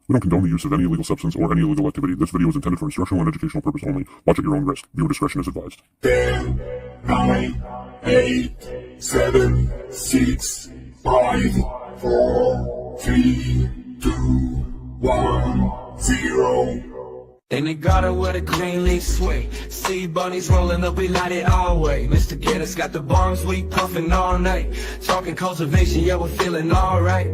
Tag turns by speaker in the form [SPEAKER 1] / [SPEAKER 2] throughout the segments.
[SPEAKER 1] We don't condone the use of any illegal substance or any illegal activity. This video is intended for instructional and educational purpose only. Watch at your own risk. Viewer discretion is advised.
[SPEAKER 2] 10, 9, 8, 7, 6, 5, 4, 3, 2, 1, 0.
[SPEAKER 3] In the garden where the green leaves sway, sea bunnies rolling up, we light it all way. Mr. Guinness got the bombs, we puffin' all night. Talking cultivation, yeah, we're feeling alright.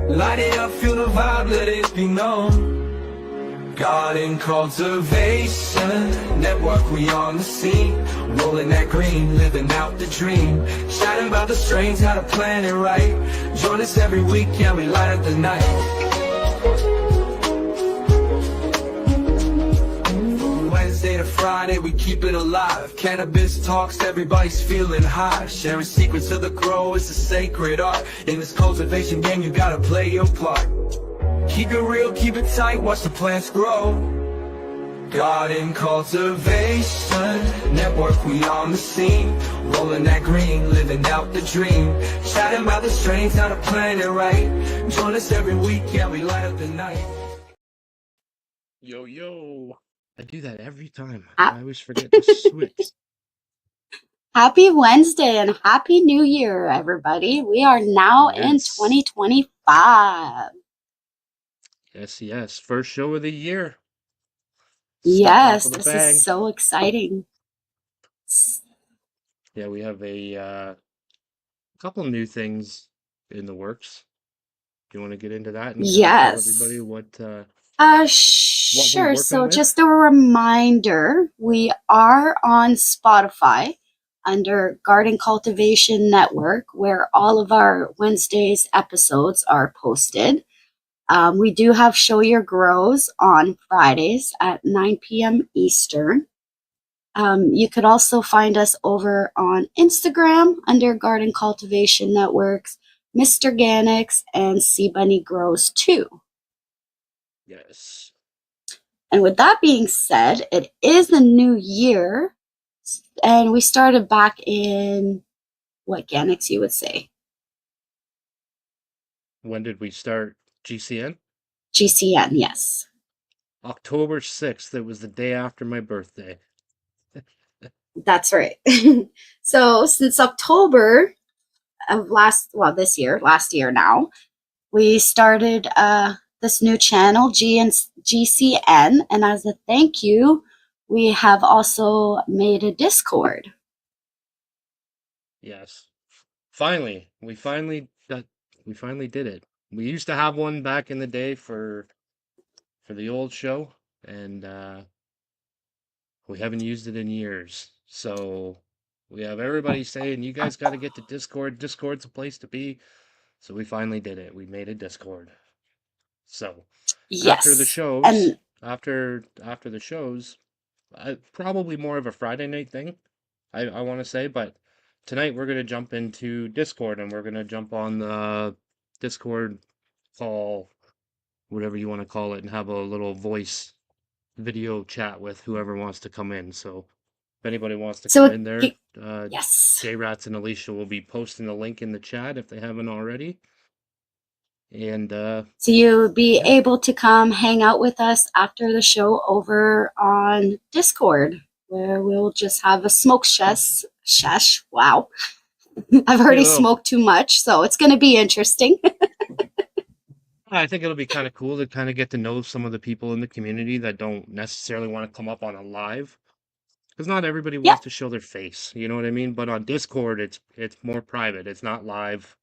[SPEAKER 3] Light it up, feel the vibe, let it be known. Garden cultivation network, we on the scene. Rolling that green, living out the dream. Chatting about the strains, how to plan it right. Join us every week, yeah, we light up the night. Wednesday to Friday, we keep it alive. Cannabis talks, everybody's feeling high. Sharing secrets of the grow is a sacred art. In this cultivation game, you gotta play your part. Keep it real, keep it tight, watch the plants grow. Garden cultivation network, we on the scene. Rolling that green, living out the dream. Chatting about the strains, how to plan it right. Join us every week, yeah, we light up the night.
[SPEAKER 4] Yo, yo. I do that every time.
[SPEAKER 5] Ah.
[SPEAKER 4] I always forget to switch.
[SPEAKER 5] Happy Wednesday and Happy New Year, everybody. We are now in
[SPEAKER 4] Yes.
[SPEAKER 5] 2025.
[SPEAKER 4] Yes, yes. First show of the year.
[SPEAKER 5] Yes,
[SPEAKER 4] Start off with a
[SPEAKER 5] this
[SPEAKER 4] bang.
[SPEAKER 5] is so exciting.
[SPEAKER 4] Yeah, we have a couple new things in the works. Do you want to get into that and
[SPEAKER 5] Yes.
[SPEAKER 4] tell everybody what
[SPEAKER 5] Sure.
[SPEAKER 4] working
[SPEAKER 5] So
[SPEAKER 4] with?
[SPEAKER 5] just a reminder, we are on Spotify under Garden Cultivation Network, where all of our Wednesdays episodes are posted. We do have Show Your Grows on Fridays at 9 p.m. Eastern. You could also find us over on Instagram under Garden Cultivation Networks, Mr. Organics, and Sea Bunny Grows too.
[SPEAKER 4] Yes.
[SPEAKER 5] And with that being said, it is a new year, and we started back in what Organics you would say?
[SPEAKER 4] When did we start GCN?
[SPEAKER 5] GCN, yes.
[SPEAKER 4] October 6th. It was the day after my birthday.
[SPEAKER 5] That's right. So since October of last year now, we started this new channel, GCN, and as a thank you, we have also made a Discord.
[SPEAKER 4] Yes. Finally. We finally did it. We used to have one back in the day for the old show, and we haven't used it in years. So we have everybody saying, you guys got to get to Discord. Discord's a place to be. So we finally did it. We made a Discord. So
[SPEAKER 5] Yes.
[SPEAKER 4] after the shows,
[SPEAKER 5] And
[SPEAKER 4] after the shows, probably more of a Friday night thing, I want to say. But tonight we're going to jump into Discord, and we're going to jump on the Discord call, whatever you want to call it, and have a little voice video chat with whoever wants to come in. So if anybody wants to
[SPEAKER 5] So
[SPEAKER 4] come in there,
[SPEAKER 5] yes.
[SPEAKER 4] J-Rats and Alicia will be posting the link in the chat if they haven't already. And
[SPEAKER 5] So you'll be
[SPEAKER 4] yeah.
[SPEAKER 5] able to come hang out with us after the show over on Discord, where we'll just have a smoke shesh. Wow. I've already
[SPEAKER 4] Ew.
[SPEAKER 5] smoked too much, so it's going to be interesting.
[SPEAKER 4] I think it'll be kind of cool to kind of get to know some of the people in the community that don't necessarily want to come up on a live, because not everybody
[SPEAKER 5] Yeah.
[SPEAKER 4] wants to show their face, you know what I mean? But on Discord, it's more private. It's not live.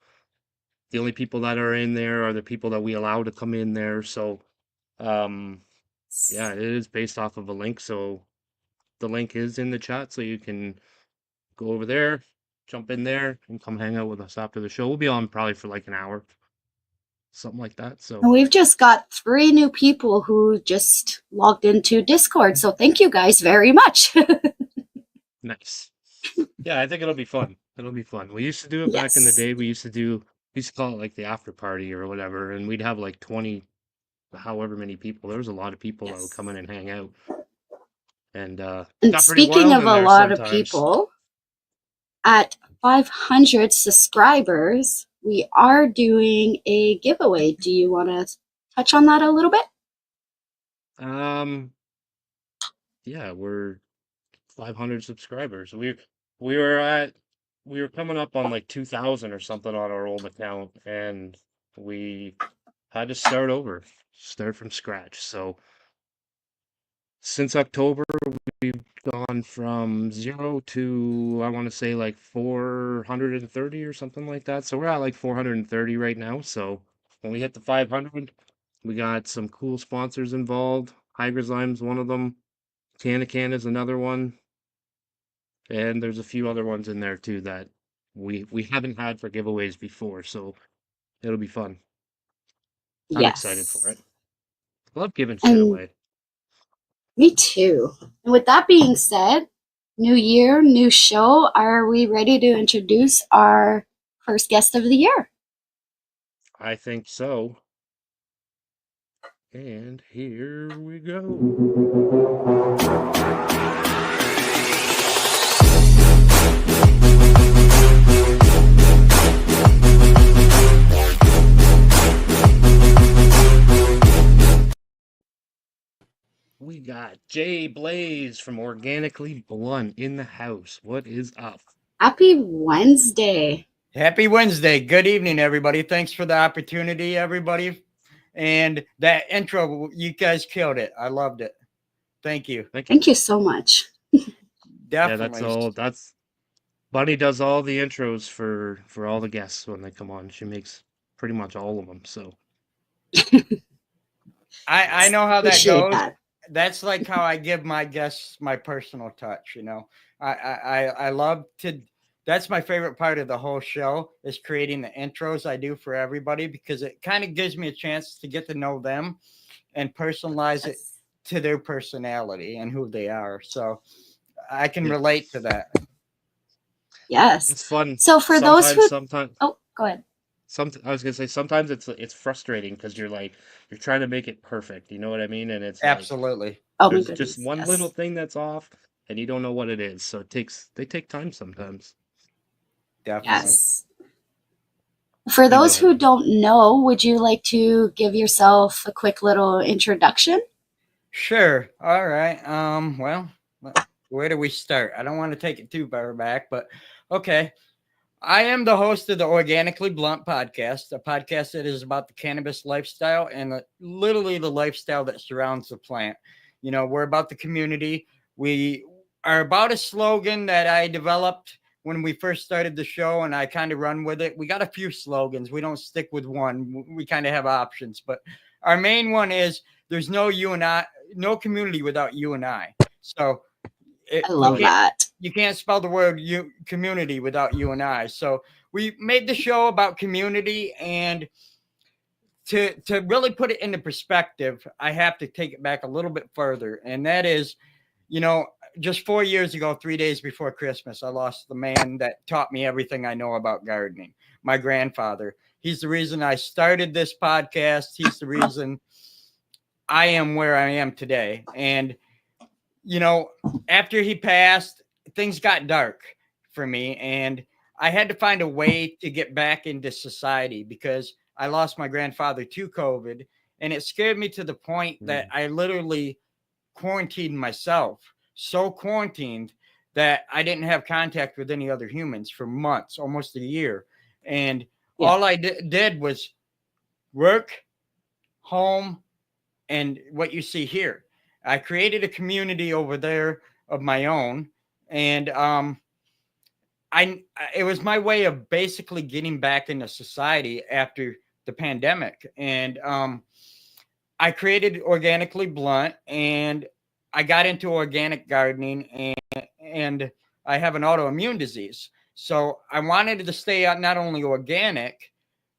[SPEAKER 4] The only people that are in there are the people that we allow to come in there. So, yeah, it is based off of a link. So the link is in the chat, so you can go over there, jump in there, and come hang out with us after the show. We'll be on probably for like an hour, something like that. So
[SPEAKER 5] And we've just got 3 new people who just logged into Discord, so thank you guys very much.
[SPEAKER 4] nice. Yeah, I think it'll be fun. It'll be fun. We used to do it back in the
[SPEAKER 5] Yes.
[SPEAKER 4] day. We used to call it like the after party or whatever, and we'd have like 20, however many people. There was a lot of people that would come in and hang out. And
[SPEAKER 5] And
[SPEAKER 4] got pretty
[SPEAKER 5] speaking
[SPEAKER 4] wild
[SPEAKER 5] of
[SPEAKER 4] in
[SPEAKER 5] a
[SPEAKER 4] there
[SPEAKER 5] lot of
[SPEAKER 4] sometimes.
[SPEAKER 5] people, at 500 subscribers, we are doing a giveaway. Do you want to touch on that a little bit?
[SPEAKER 4] Yeah, we're 500 subscribers. We were at we were coming up on like 2,000 or something on our old account, and we had to start over, start from scratch. So since October, we've gone from 0 to, I want to say, like 430 or something like that. So we're at like 430 right now. So when we hit the 500, we got some cool sponsors involved. Hygrozyme's one of them. Can is another one. And there's a few other ones in there too that we haven't had for giveaways before. So it'll be fun. I'm excited for
[SPEAKER 5] Yes.
[SPEAKER 4] it. Love giving shit
[SPEAKER 5] And
[SPEAKER 4] away.
[SPEAKER 5] me too. And with that being said, new year, new show. Are we ready to introduce our first guest of the year?
[SPEAKER 4] I think so. And here we go. We got Jay Blaze from Organically Blunt in the house. What is up?
[SPEAKER 5] Happy Wednesday.
[SPEAKER 6] Happy Wednesday. Good evening, everybody. Thanks for the opportunity, everybody. And that intro, you guys killed it. I loved it. Thank you.
[SPEAKER 4] Thank you.
[SPEAKER 5] Thank you so much.
[SPEAKER 4] Yeah, that's
[SPEAKER 6] Definitely.
[SPEAKER 4] all. That's Bunny does all the intros for all the guests when they come on. She makes pretty much all of them. So
[SPEAKER 6] I know how that
[SPEAKER 5] Appreciate
[SPEAKER 6] goes.
[SPEAKER 5] that.
[SPEAKER 6] That's like how I give my guests my personal touch, you know. I love to, that's my favorite part of the whole show is creating the intros I do for everybody because it kind of gives me a chance to get to know them and personalize it
[SPEAKER 5] Yes.
[SPEAKER 6] to their personality and who they are. So I can
[SPEAKER 4] Yeah.
[SPEAKER 6] relate to that.
[SPEAKER 5] Yes.
[SPEAKER 4] it's fun.
[SPEAKER 5] So for those who
[SPEAKER 4] sometimes
[SPEAKER 5] oh, go ahead.
[SPEAKER 4] I was gonna say sometimes it's frustrating because you're trying to make it perfect. You know what I mean? And it's like
[SPEAKER 6] Absolutely.
[SPEAKER 5] Oh my
[SPEAKER 4] there's
[SPEAKER 5] goodness.
[SPEAKER 4] just one
[SPEAKER 5] Yes.
[SPEAKER 4] little thing that's off, and you don't know what it is. So they take time sometimes.
[SPEAKER 6] Definitely.
[SPEAKER 5] Yes. For
[SPEAKER 4] You go
[SPEAKER 5] those who
[SPEAKER 4] ahead.
[SPEAKER 5] don't know, would you like to give yourself a quick little introduction?
[SPEAKER 6] Sure. All right. Well, where do we start? I don't want to take it too far back, but okay. I am the host of the Organically Blunt podcast, a podcast that is about the cannabis lifestyle and literally the lifestyle that surrounds the plant. You know, we're about the community. We are about a slogan that I developed when we first started the show, and I kind of run with it. We got a few slogans. We don't stick with one. We kind of have options, but our main one is there's no you and I, no community without you and I. So
[SPEAKER 5] I love that.
[SPEAKER 6] you can't spell the word community without you and I. So we made the show about community, and to really put it into perspective, I have to take it back a little bit further. And that is, you know, just 4 years ago, 3 days before Christmas, I lost the man that taught me everything I know about gardening, my grandfather. He's the reason I started this podcast. He's the reason I am where I am today. And you know, after he passed, things got dark for me, and I had to find a way to get back into society because I lost my grandfather to COVID, and it scared me to the point that I literally quarantined myself, so quarantined that I didn't have contact with any other humans for months, almost a year. And all I did was work, home, and what you see here. I created a community over there of my own, and it was my way of basically getting back into society after the pandemic. And I created Organically Blunt, and I got into organic gardening, and I have an autoimmune disease. So I wanted to stay not only organic,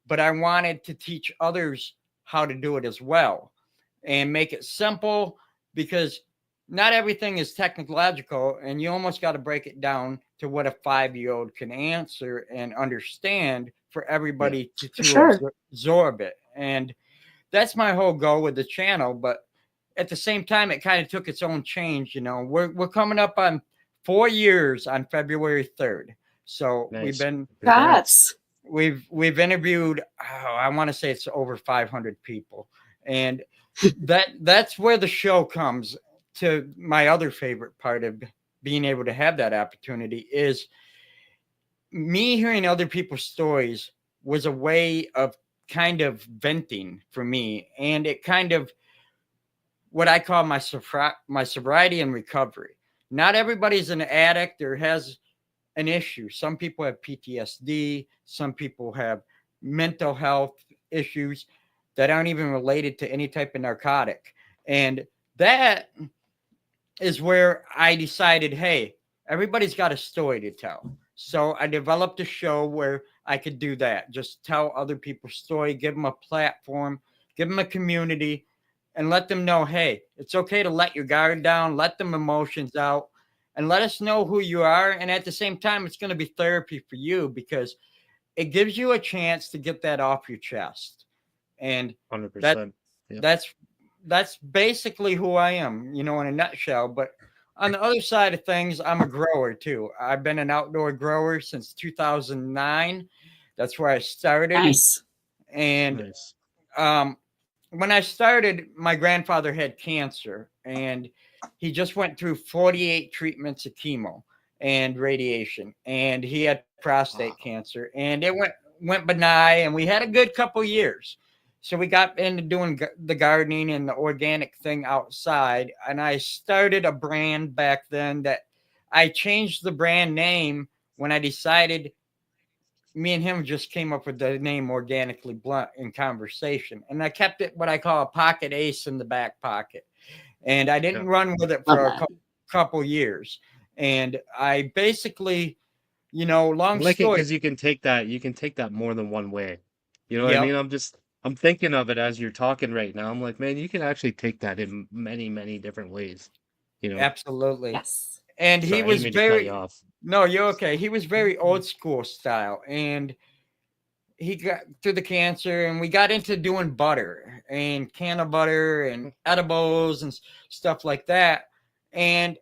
[SPEAKER 6] but I wanted to teach others how to do it as well and make it simple because not everything is technological, and you almost got to break it down to what a 5-year-old can answer and understand for everybody to absorb it. And that's my whole goal with the channel. But at the same time, it kind of took its own change. You know, we're coming up on 4 years on February 3rd. So
[SPEAKER 4] Nice.
[SPEAKER 5] Congrats.
[SPEAKER 6] we've interviewed, I want to say it's over 500 people. And that's where the show comes to. My other favorite part of being able to have that opportunity is me hearing other people's stories was a way of kind of venting for me, and it kind of what I call my sobriety and recovery. Not everybody's an addict or has an issue. Some people have PTSD, some people have mental health issues that aren't even related to any type of narcotic. And that is where I decided, hey, everybody's got a story to tell. So I developed a show where I could do that. Just tell other people's story, give them a platform, give them a community, and let them know, hey, it's okay to let your guard down, let them emotions out, and let us know who you are. And at the same time, it's going to be therapy for you because it gives you a chance to get that off your chest. And
[SPEAKER 4] 100%.
[SPEAKER 6] that's basically who I am, in a nutshell. But on the other side of things, I'm a grower too. I've been an outdoor grower since 2009. That's where I started.
[SPEAKER 5] Nice.
[SPEAKER 6] And when I started, my grandfather had cancer, and he just went through 48 treatments of chemo and radiation, and he had prostate cancer, and it went benign, and we had a good couple years. So we got into doing the gardening and the organic thing outside, and I started a brand back then that I changed the brand name when I decided. Me and him just came up with the name Organically Blunt in conversation. And I kept it what I call a pocket ace in the back pocket. And I didn't run with it for a couple years. And I basically, long
[SPEAKER 4] like
[SPEAKER 6] story.
[SPEAKER 4] Because you can take that more than one way. You know what I mean? I'm thinking of it as you're talking right now. I'm like, man, you can actually take that in many, many different ways.
[SPEAKER 6] Absolutely.
[SPEAKER 5] Yes.
[SPEAKER 6] And he was very.
[SPEAKER 4] Off.
[SPEAKER 6] No, you're okay. He was very old school style, and he got through the cancer, and we got into doing butter and can of butter and edibles and stuff like that. And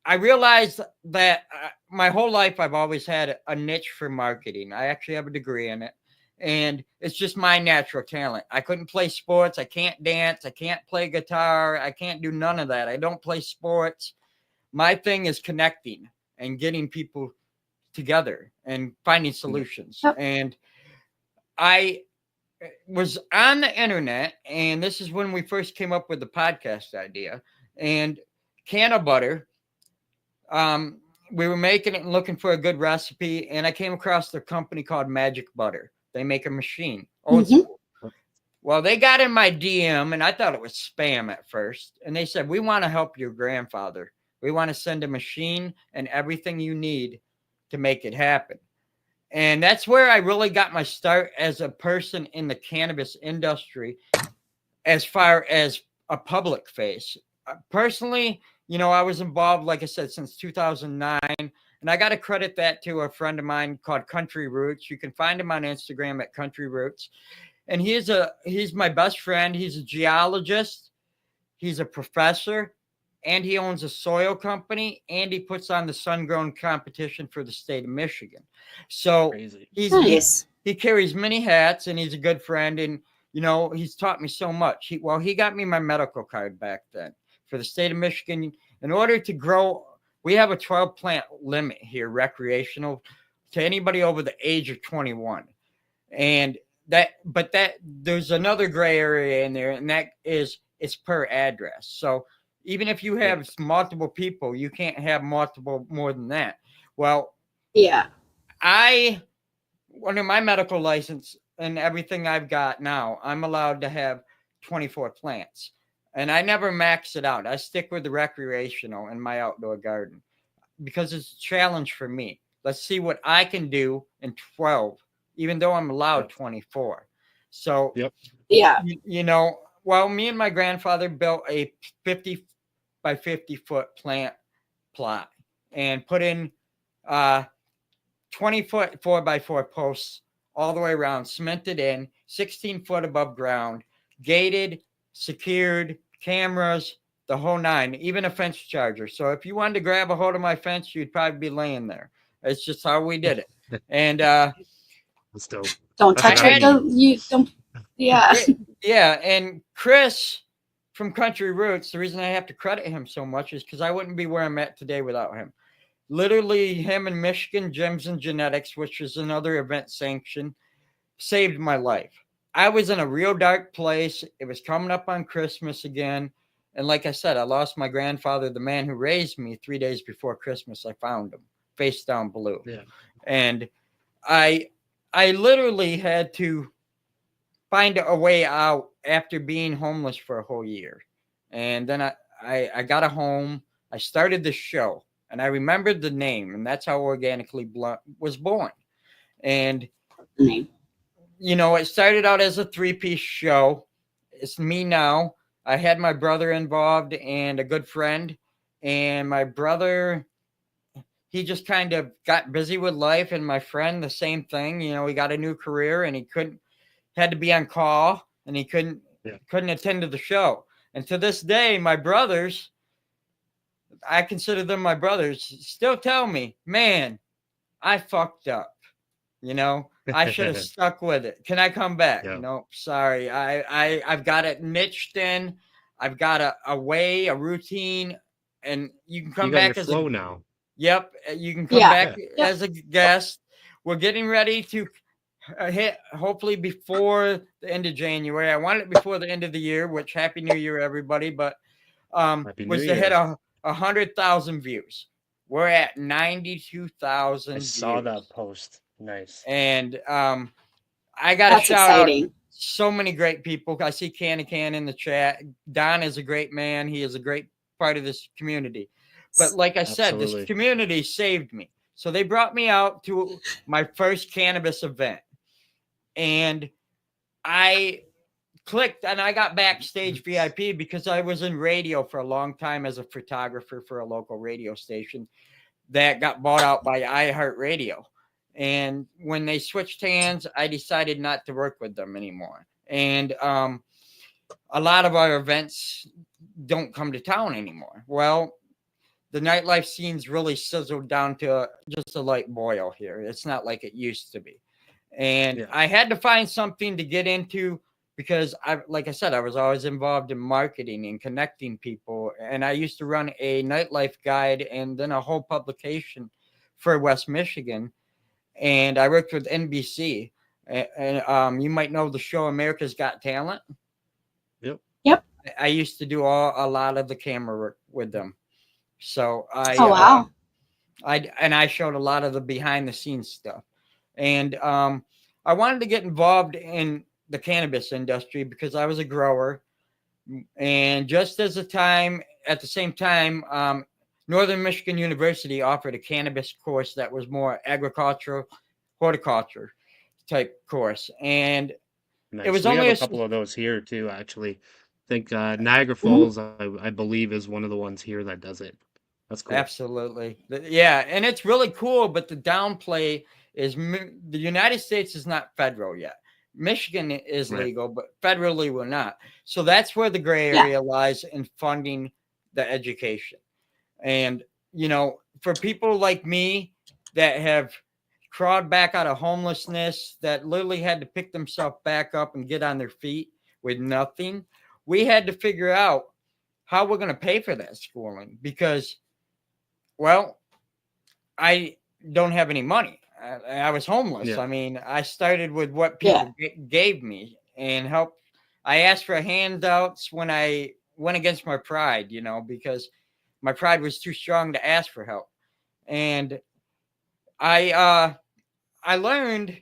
[SPEAKER 6] I realized that my whole life I've always had a niche for marketing. I actually have a degree in it, and it's just my natural talent. I couldn't play sports. I can't dance. I can't play guitar. I can't do none of that. I don't play sports. My thing is connecting and getting people together and finding solutions.
[SPEAKER 5] Yep.
[SPEAKER 6] And I was on the internet, and this is when we first came up with the podcast idea, and can of butter. We were making it and looking for a good recipe, and I came across their company called Magic Butter. They make a machine, old school. Well, they got in my DM, and I thought it was spam at first. And they said, we want to help your grandfather. We want to send a machine and everything you need to make it happen. And that's where I really got my start as a person in the cannabis industry, as far as a public face. Personally, I was involved, like I said, since 2009. And I got to credit that to a friend of mine called Country Roots. You can find him on Instagram at Country Roots. And he's my best friend. He's a geologist. He's a professor. And he owns a soil company, and he puts on the sun-grown competition for the state of Michigan. So he carries many hats, and he's a good friend. And, he's taught me so much. He got me my medical card back then for the state of Michigan. In order to grow, we have a 12-plant limit here, recreational, to anybody over the age of 21. And there's another gray area in there, and that is it's per address. So even if you have multiple people, you can't have multiple more than that. Well, under my medical license and everything I've got now, I'm allowed to have 24 plants. And I never max it out. I stick with the recreational in my outdoor garden because it's a challenge for me. Let's see what I can do in 12, even though I'm allowed 24. So, well, me and my grandfather built a 50 by 50 foot plant plot and put in 20 foot 4x4 posts all the way around, cemented in, 16 foot above ground, gated, secured, cameras, the whole nine, even a fence charger. So if you wanted to grab a hold of my fence, you'd probably be laying there. It's just how we did it. And
[SPEAKER 5] don't touch it. Yeah.
[SPEAKER 6] Yeah. And Chris from Country Roots, the reason I have to credit him so much is because I wouldn't be where I'm at today without him. Literally, him and Michigan Gyms and Genetics, which is another event sanction, saved my life. I was in a real dark place. It was coming up on Christmas again. And like I said, I lost my grandfather, the man who raised me, 3 days before Christmas. I found him face down blue.
[SPEAKER 4] Yeah.
[SPEAKER 6] And I literally had to find a way out after being homeless for a whole year. And then I got a home. I started the show, and I remembered the name, and that's how Organically was born. And, you know, it started out as a 3-piece show. It's me now. I had my brother involved and a good friend. And my brother, he just kind of got busy with life. And my friend, the same thing. You know, he got a new career and he had to be on call, and he couldn't attend to the show. And to this day, my brothers, I consider them my brothers, still tell me, man, I fucked up. You know, I should have stuck with it. Can I come back?
[SPEAKER 4] Yeah.
[SPEAKER 6] No, sorry. I've got it niched in. I've got a way, a routine, and you can come back as
[SPEAKER 4] flow now.
[SPEAKER 6] Yep, you can come back as a guest. We're getting ready to hit hopefully before the end of January. I want it before the end of the year, which Happy New Year, everybody. But was to hit 100,000 views. We're at 92,000.
[SPEAKER 4] I saw that post. Nice.
[SPEAKER 6] And I got to shout out so many great people. I see Can in the chat. Don is a great man. He is a great part of this community. But like I said, this community saved me. So they brought me out to my first cannabis event. And I clicked and I got backstage VIP because I was in radio for a long time as a photographer for a local radio station that got bought out by iHeartRadio. And when they switched hands, I decided not to work with them anymore. And a lot of our events don't come to town anymore. Well, the nightlife scene's really sizzled down to just a light boil here. It's not like it used to be. And I had to find something to get into because like I said, I was always involved in marketing and connecting people. And I used to run a nightlife guide and then a whole publication for West Michigan. And I worked with NBC. And you might know the show America's Got Talent.
[SPEAKER 4] Yep.
[SPEAKER 6] I used to do a lot of the camera work with them. So I showed a lot of the behind the scenes stuff. And I wanted to get involved in the cannabis industry because I was a grower. And just at the same time, Northern Michigan University offered a cannabis course that was more agricultural, horticulture type course. And it was only
[SPEAKER 4] a couple of those here too, actually. I think Niagara Falls, I believe, is one of the ones here that does it. That's cool.
[SPEAKER 6] Absolutely. Yeah. And it's really cool. But the downplay is the United States is not federal yet. Michigan is legal, but federally we're not. So that's where the gray area lies in funding the education. And, you know, for people like me that have crawled back out of homelessness, that literally had to pick themselves back up and get on their feet with nothing, we had to figure out how we're going to pay for that schooling because, well, I don't have any money. I was homeless. I mean, I started with what people gave me and helped. I asked for handouts when I went against my pride, you know, because my pride was too strong to ask for help. And I learned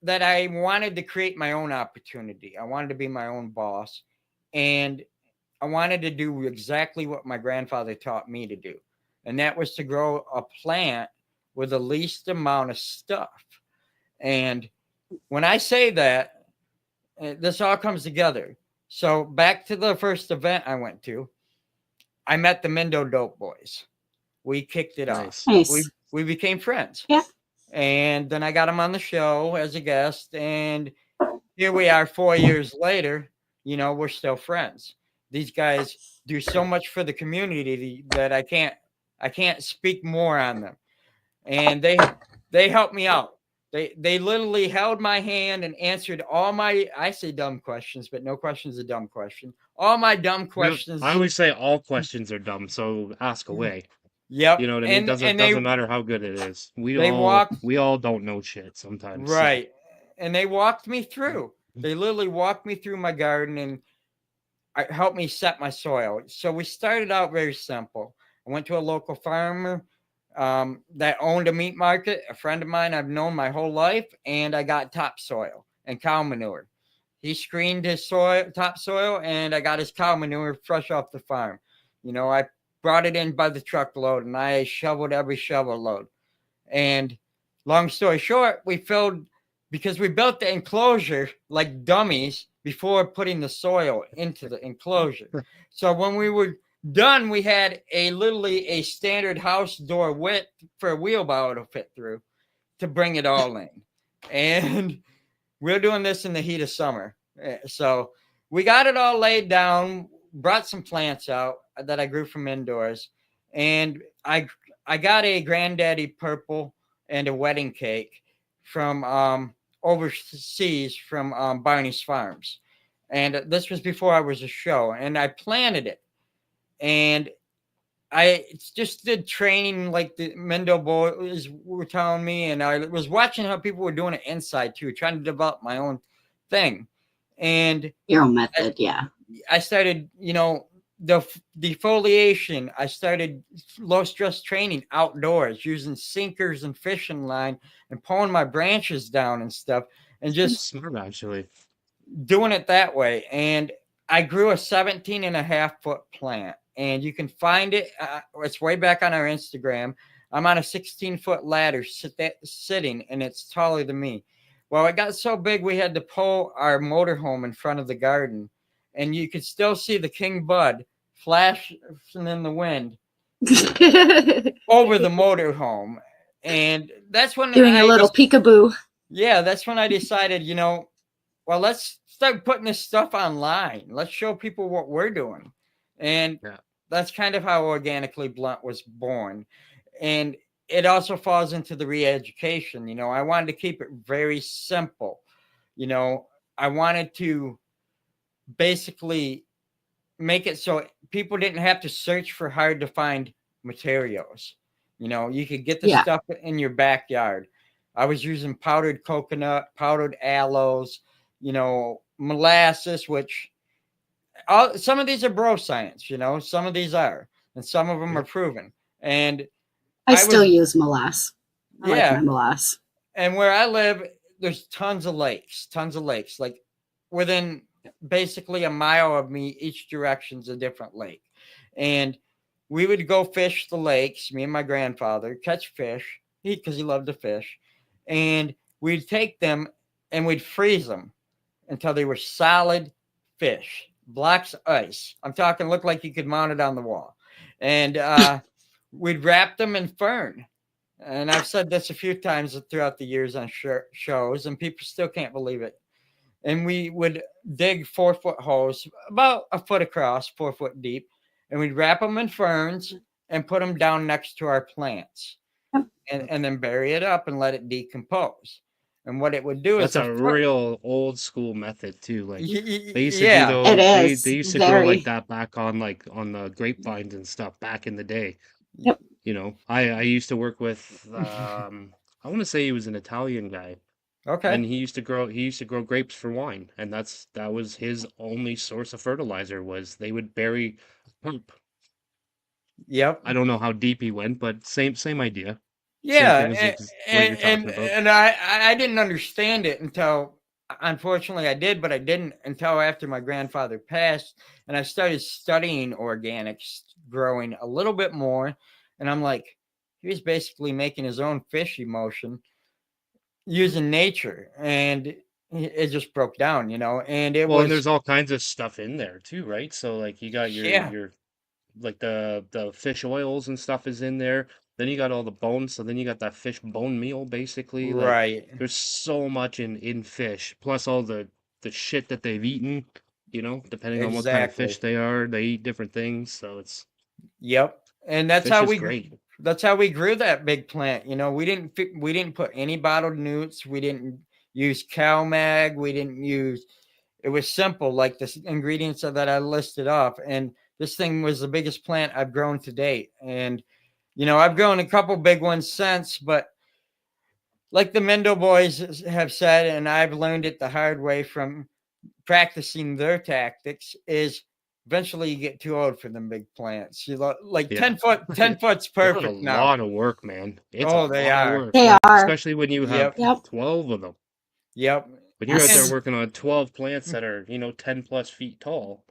[SPEAKER 6] that I wanted to create my own opportunity. I wanted to be my own boss. And I wanted to do exactly what my grandfather taught me to do. And that was to grow a plant with the least amount of stuff. And when I say that, this all comes together. So back to the first event I went to, I met the Mendo Dope Boys. We kicked it off.
[SPEAKER 5] Nice.
[SPEAKER 6] We became friends.
[SPEAKER 5] Yeah.
[SPEAKER 6] And then I got them on the show as a guest. And here we are 4 years later, you know, we're still friends. These guys do so much for the community that I can't speak more on them. And they help me out. They literally held my hand and answered all my, I say dumb questions, but no question's a dumb question. All my dumb questions.
[SPEAKER 4] I always say all questions are dumb, so ask away.
[SPEAKER 6] Yep.
[SPEAKER 4] You know what I mean? Doesn't matter how good it is.
[SPEAKER 6] they walked
[SPEAKER 4] we all don't know shit sometimes. so.
[SPEAKER 6] right, and they walked me through. They literally walked me through my garden and helped me set my soil. So we started out very simple. I went to a local farmer that owned a meat market, a friend of mine I've known my whole life, and I got topsoil and cow manure. He screened his topsoil, and I got his cow manure fresh off the farm. You know, I brought it in by the truckload, and I shoveled every shovel load. And long story short, we filled, because we built the enclosure like dummies before putting the soil into the enclosure. So when we were done, we had literally a standard house door width for a wheelbarrow to fit through to bring it all in. And we're doing this in the heat of summer. So we got it all laid down, brought some plants out that I grew from indoors. And I got a granddaddy purple and a wedding cake from overseas from Barney's Farms. And this was before I was a show, and I planted it. And I just did training like the Mendo boys were telling me, and I was watching how people were doing it inside too, trying to develop my own thing. And
[SPEAKER 5] Your own method, yeah.
[SPEAKER 6] I started, the defoliation. I started low stress training outdoors using sinkers and fishing line and pulling my branches down and stuff, and just
[SPEAKER 4] smart actually
[SPEAKER 6] doing it that way. And I grew a 17.5-foot plant, and you can find it. It's way back on our Instagram. I'm on a 16-foot ladder sitting, and it's taller than me. Well, it got so big we had to pull our motorhome in front of the garden, and you could still see the king bud flashing in the wind over the motorhome. And that's when
[SPEAKER 5] doing a little peekaboo.
[SPEAKER 6] Yeah, that's when I decided, well, let's start putting this stuff online. Let's show people what we're doing. And that's kind of how Organically Blunt was born. And it also falls into the re-education. I wanted to keep it very simple. I wanted to basically make it so people didn't have to search for hard to find materials. You could get the stuff in your backyard. I was using powdered coconut, powdered aloes, molasses, which some of these are bro science, some of these are, and some of them are proven. And
[SPEAKER 5] I still use molasses. I like my molasses.
[SPEAKER 6] And where I live, there's tons of lakes, like within basically a mile of me, each direction's a different lake. And we would go fish the lakes, me and my grandfather, catch fish, because he loved to fish. And we'd take them and we'd freeze them until they were solid fish, blocks of ice. I'm talking, looked like you could mount it on the wall. And we'd wrap them in fern. And I've said this a few times throughout the years on shows, and people still can't believe it. And we would dig 4-foot holes, about a foot across, 4 foot deep, and we'd wrap them in ferns and put them down next to our plants, and then bury it up and let it decompose. And what it would do
[SPEAKER 4] is a real old school method too. Like they used to do those.
[SPEAKER 5] It is.
[SPEAKER 4] They used to grow like that back on the grapevines and stuff back in the day.
[SPEAKER 5] Yep.
[SPEAKER 4] I used to work with I want to say he was an Italian guy.
[SPEAKER 6] Okay.
[SPEAKER 4] And he used to grow grapes for wine, and that was his only source of fertilizer. Was they would bury a pump.
[SPEAKER 6] Yep.
[SPEAKER 4] I don't know how deep he went, but same idea.
[SPEAKER 6] Yeah, and I didn't understand it until, unfortunately I did, but I didn't until after my grandfather passed, and I started studying organics growing a little bit more, and I'm like, he was basically making his own fish emotion using nature, and it just broke down, and it was.
[SPEAKER 4] And there's all kinds of stuff in there too, right? So like you got your like the fish oils and stuff is in there. Then you got all the bones, so then you got that fish bone meal, basically.
[SPEAKER 6] Right.
[SPEAKER 4] Like, there's so much in fish, plus all the shit that they've eaten, depending on what kind of fish they are. They eat different things, so it's.
[SPEAKER 6] Yep. And that's
[SPEAKER 4] fish
[SPEAKER 6] how
[SPEAKER 4] is
[SPEAKER 6] we
[SPEAKER 4] great.
[SPEAKER 6] That's how we grew that big plant. You know, we didn't put any bottled newts. We didn't use cow mag. We didn't use. It was simple, like the ingredients that I listed off. And this thing was the biggest plant I've grown to date. And you know, I've grown a couple big ones since, but like the Mendo boys have said, and I've learned it the hard way from practicing their tactics, is eventually you get too old for them big plants. You like
[SPEAKER 4] Yeah.
[SPEAKER 6] 10 foot's
[SPEAKER 4] They're
[SPEAKER 6] perfect
[SPEAKER 4] a
[SPEAKER 6] now.
[SPEAKER 4] lot of work, man. It's
[SPEAKER 6] Oh,
[SPEAKER 4] a
[SPEAKER 6] they
[SPEAKER 4] lot
[SPEAKER 6] are.
[SPEAKER 4] of work.
[SPEAKER 5] They
[SPEAKER 4] man,
[SPEAKER 5] are.
[SPEAKER 4] especially when you have
[SPEAKER 5] Yep.
[SPEAKER 4] 12 of them.
[SPEAKER 6] Yep.
[SPEAKER 4] When you're out there
[SPEAKER 5] Yes.
[SPEAKER 4] working on 12 plants that are, 10 plus feet tall,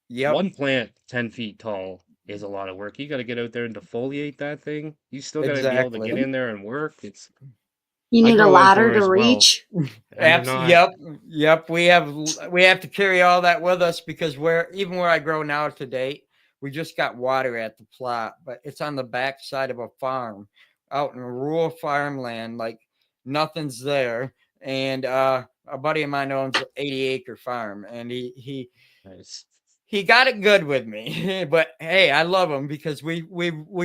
[SPEAKER 6] Yep.
[SPEAKER 4] one plant 10 feet tall is a lot of work. You got to get out there and defoliate that thing. You still got to be able to
[SPEAKER 6] Exactly.
[SPEAKER 4] get in there and work.
[SPEAKER 5] You
[SPEAKER 4] I
[SPEAKER 5] need a
[SPEAKER 4] grow
[SPEAKER 5] ladder
[SPEAKER 4] outdoor
[SPEAKER 5] to
[SPEAKER 4] as well.
[SPEAKER 5] reach.
[SPEAKER 4] And they're not.
[SPEAKER 6] Yep. We have to carry all that with us because where I grow now to date, we just got water at the plot, but it's on the back side of a farm out in rural farmland, like nothing's there. And a buddy of mine owns an 80-acre farm, and he
[SPEAKER 4] Nice.
[SPEAKER 6] he got it good with me. But hey, I love him because we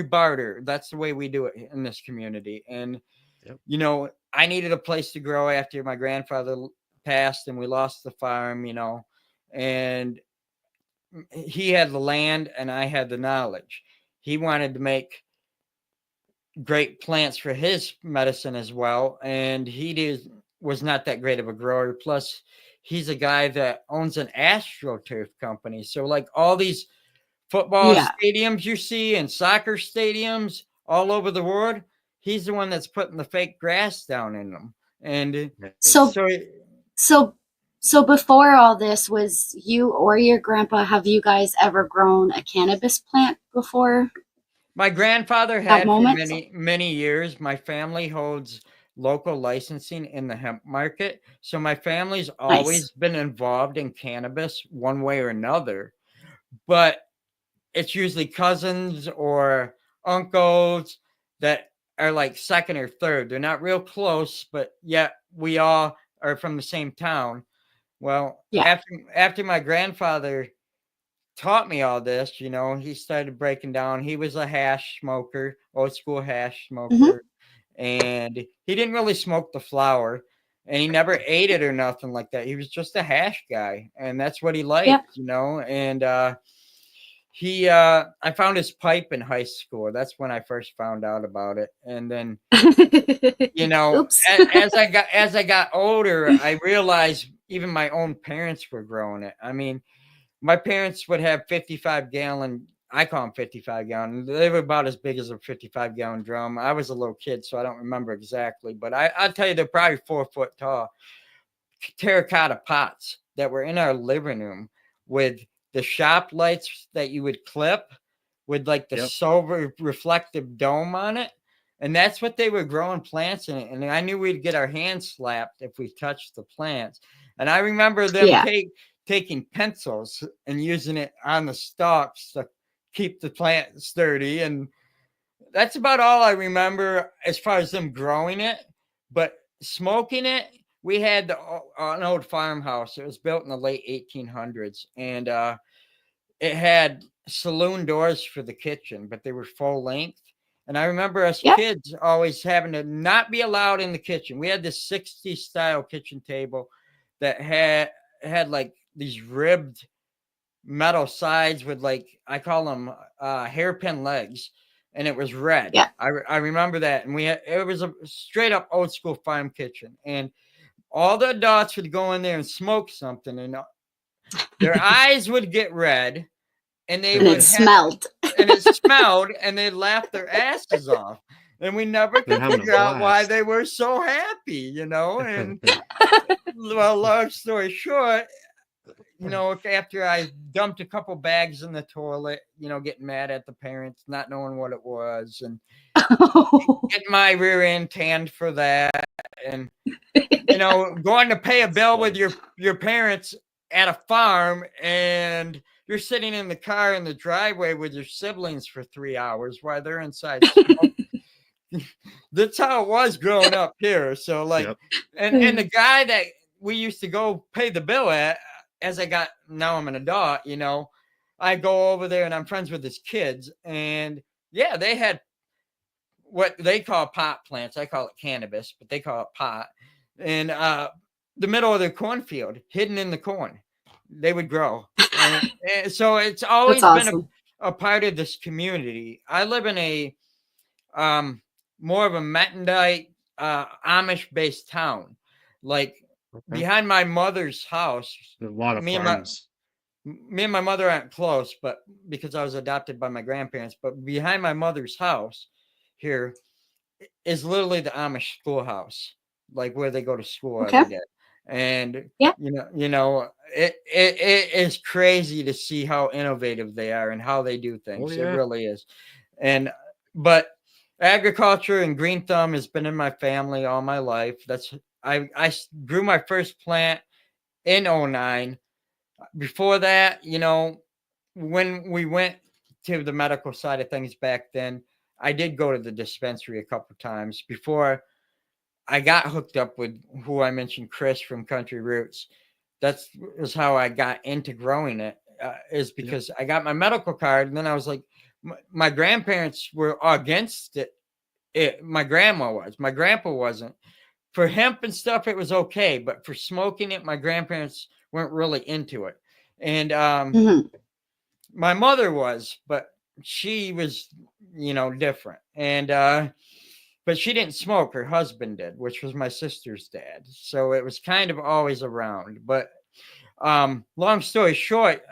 [SPEAKER 6] barter. That's the way we do it in this community. And
[SPEAKER 4] Yep.
[SPEAKER 6] you know, I needed a place to grow after my grandfather passed and we lost the farm, you know, and he had the land and I had the knowledge. He wanted to make great plants for his medicine as well, and was not that great of a grower. Plus, he's a guy that owns an AstroTurf company. So like all these football
[SPEAKER 5] Yeah.
[SPEAKER 6] stadiums you see and soccer stadiums all over the world, he's the one that's putting the fake grass down in them. And
[SPEAKER 5] So so before all this, was you or your grandpa, have you guys ever grown a cannabis plant before?
[SPEAKER 6] my grandfather had for
[SPEAKER 5] moment?
[SPEAKER 6] many years. My family holds local licensing in the hemp market. So my family's always been involved in cannabis one way or another. But it's usually cousins or uncles that are like second or third. They're not real close, but yet we all are from the same town. Well,
[SPEAKER 5] Yeah.
[SPEAKER 6] after my grandfather taught me all this, you know, he started breaking down. He was a hash smoker, old school hash smoker, and he didn't really smoke the flower, and he never ate it or nothing like that. He was just a hash guy, and that's what he liked,
[SPEAKER 5] Yep.
[SPEAKER 6] you know. And I found his pipe in high school. That's when I first found out about it. And then, you know,
[SPEAKER 5] Oops.
[SPEAKER 6] as I got older, I realized even my own parents were growing it. I mean, my parents would have 55-gallon, I call them 55-gallon. They were about as big as a 55-gallon drum. I was a little kid, so I don't remember exactly, but I'll tell you, they're probably 4 foot tall terracotta pots that were in our living room with the shop lights that you would clip with like the silver reflective dome on it. And that's what they were growing plants in it. And I knew we'd get our hands slapped if we touched the plants. And I remember them taking pencils and using it on the stalks to keep the plant sturdy. And that's about all I remember as far as them growing it. But smoking it, we had an old farmhouse. It was built in the late 1800s. And it had saloon doors for the kitchen, but they were full length. And I remember us kids always having to not be allowed in the kitchen. We had this 60s style kitchen table that had like these ribbed metal sides with like, I call them hairpin legs, and it was red.
[SPEAKER 5] Yeah.
[SPEAKER 6] I remember that. And it was a straight up old school farm kitchen. And all the adults would go in there and smoke something, and their eyes would get red, and it
[SPEAKER 5] smelled.
[SPEAKER 6] And it smelled, and they'd laugh their asses off. And we never could figure out why they were so happy, you know. And well, long story short, you know, after I dumped a couple bags in the toilet, you know, getting mad at the parents, not knowing what it was, and getting my rear end tanned for that, and you know, going to pay a bill with your parents at a farm, and you're sitting in the car in the driveway with your siblings for 3 hours while they're inside smoking. That's how it was growing up here. So like, and the guy that we used to go pay the bill at, now I'm an adult, you know, I go over there and I'm friends with his kids, and yeah, they had what they call pot plants. I call it cannabis, but they call it pot. And the middle of the cornfield, hidden in the corn, they would grow. And so it's always
[SPEAKER 5] That's
[SPEAKER 6] been
[SPEAKER 5] awesome.
[SPEAKER 6] a part of this community. I live in a more of a Mennonite Amish based town. Like
[SPEAKER 4] Okay.
[SPEAKER 6] behind my mother's house,
[SPEAKER 4] There's a lot of
[SPEAKER 6] me and
[SPEAKER 4] farms.
[SPEAKER 6] my mother aren't close, but because I was adopted by my grandparents, but behind my mother's house here is literally the Amish schoolhouse, like where they go to school
[SPEAKER 5] Okay.
[SPEAKER 6] every day. And
[SPEAKER 5] Yeah.
[SPEAKER 6] it is crazy to see how innovative they are and how they do things.
[SPEAKER 4] yeah.
[SPEAKER 6] It really is. And but agriculture and green thumb has been in my family all my life. I grew my first plant in 09. Before that, when we went to the medical side of things back then, I did go to the dispensary a couple times before I got hooked up with who I mentioned, Chris from Country Roots. That was how I got into growing it, is because I got my medical card, and then I was like, my grandparents were against it. My grandma was, my grandpa wasn't. For hemp and stuff, it was okay, but for smoking it, my grandparents weren't really into it. And
[SPEAKER 5] Mhm.
[SPEAKER 6] my mother was, but she was, different. And but she didn't smoke. Her husband did, which was my sister's dad. So it was kind of always around. But long story short,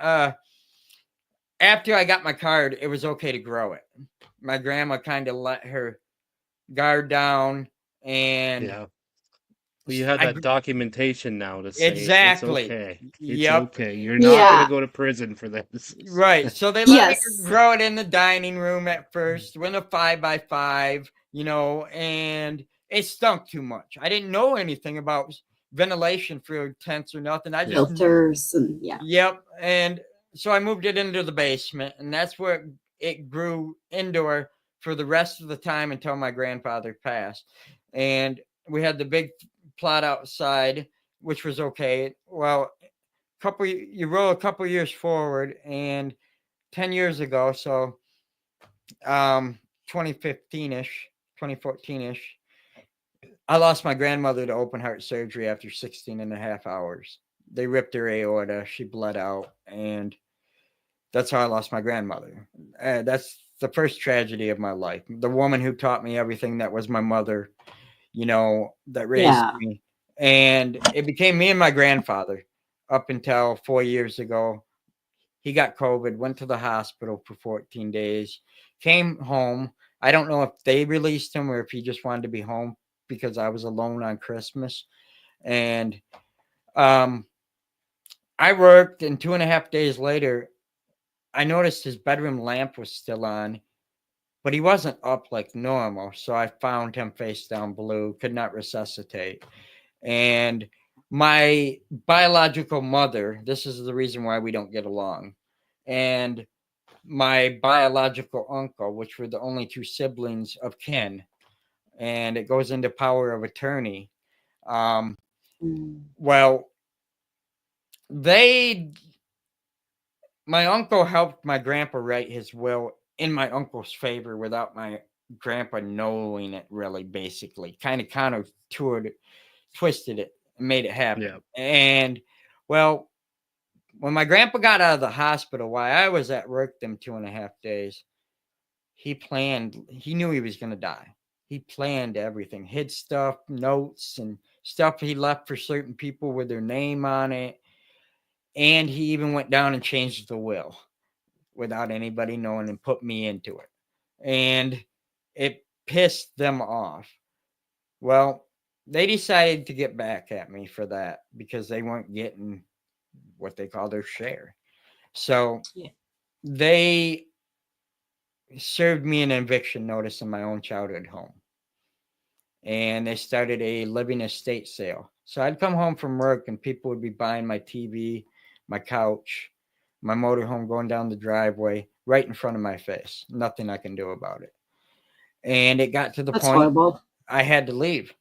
[SPEAKER 6] after I got my card, it was okay to grow it. My grandma kind of let her guard down, and
[SPEAKER 4] Yeah. Well, you have that documentation now to say
[SPEAKER 6] exactly.
[SPEAKER 4] it's okay. It's
[SPEAKER 6] Yep.
[SPEAKER 4] okay. You're not
[SPEAKER 5] Yeah.
[SPEAKER 4] going to go to prison for this.
[SPEAKER 6] Right. So they let
[SPEAKER 5] Yes.
[SPEAKER 6] me grow it in the dining room at first, with a 5x5, and it stunk too much. I didn't know anything about ventilation for tents or nothing. I just
[SPEAKER 5] Filters and yeah.
[SPEAKER 6] Yep. And so I moved it into the basement, and that's where it grew indoor for the rest of the time until my grandfather passed. And we had the big plot outside, which was okay. Well, you roll a couple years forward, and 10 years ago, so 2015-ish, 2014-ish, I lost my grandmother to open heart surgery after 16 and a half hours. They ripped her aorta, she bled out, and that's how I lost my grandmother. That's the first tragedy of my life. The woman who taught me everything, that was my mother, that raised me. And it became me and my grandfather up until 4 years ago. He got COVID, went to the hospital for 14 days, came home. I don't know if they released him or if he just wanted to be home because I was alone on Christmas. And I worked, and 2.5 days later, I noticed his bedroom lamp was still on, but he wasn't up like normal. So I found him face down blue, could not resuscitate. And my biological mother, this is the reason why we don't get along, and my biological uncle, which were the only two siblings of kin, and it goes into power of attorney. Well, my uncle helped my grandpa write his will in my uncle's favor without my grandpa knowing it, really, basically. Kind of twisted it and made it happen.
[SPEAKER 4] Yeah.
[SPEAKER 6] And, well, when my grandpa got out of the hospital, while I was at work them 2.5 days, he knew he was going to die. He planned everything, hid stuff, notes, and stuff he left for certain people with their name on it. And he even went down and changed the will without anybody knowing and put me into it. And it pissed them off. Well, they decided to get back at me for that because they weren't getting what they call their share. So they served me an eviction notice in my own childhood home. And they started a living estate sale. So I'd come home from work and people would be buying my TV, my couch, my motorhome going down the driveway right in front of my face. Nothing I can do about it. And it got to the point
[SPEAKER 5] horrible.
[SPEAKER 6] I had to leave.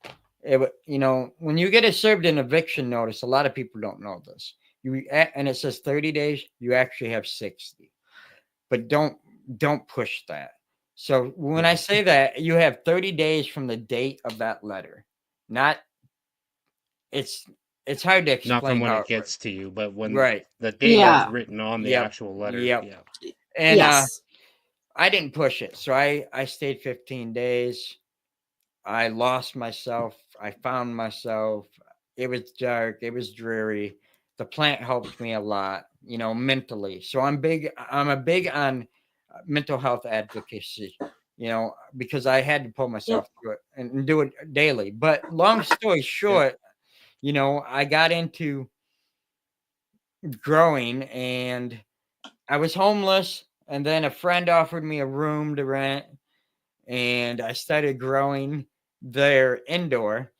[SPEAKER 6] When you get served an eviction notice, a lot of people don't know this. And it says 30 days, you actually have 60. But don't push that. So when I say that, you have 30 days from the date of that letter. Not it's hard to
[SPEAKER 4] Not from
[SPEAKER 6] explain
[SPEAKER 4] when
[SPEAKER 6] how
[SPEAKER 4] it
[SPEAKER 6] it works.
[SPEAKER 4] gets to you, but when
[SPEAKER 6] Right.
[SPEAKER 4] the date is
[SPEAKER 5] Yeah.
[SPEAKER 4] written on the
[SPEAKER 6] Yep.
[SPEAKER 4] actual letter.
[SPEAKER 6] Yep.
[SPEAKER 4] Yeah.
[SPEAKER 6] And
[SPEAKER 5] Yes.
[SPEAKER 6] I didn't push it. So I stayed 15 days. I lost myself. I found myself. It was dark. It was dreary. The plant helped me a lot, mentally. So I'm a big on mental health advocacy, because I had to pull myself
[SPEAKER 5] Yep.
[SPEAKER 6] through it and do it daily. But long story short, I got into growing and I was homeless. And then a friend offered me a room to rent and I started growing there indoor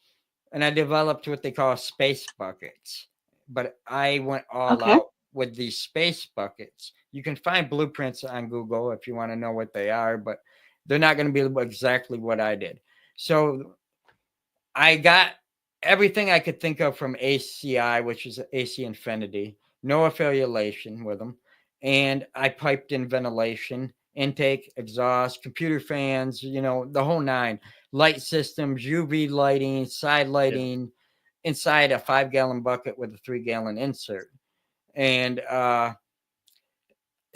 [SPEAKER 6] and I developed what they call space buckets. But I went all
[SPEAKER 5] Okay.
[SPEAKER 6] out with these space buckets. You can find blueprints on Google if you want to know what they are, but they're not going to be exactly what I did. So I got everything I could think of from ACI, which is AC Infinity, no affiliation with them. And I piped in ventilation, intake, exhaust, computer fans, the whole nine, light systems, UV lighting, side lighting, inside a 5-gallon bucket with a 3-gallon insert. And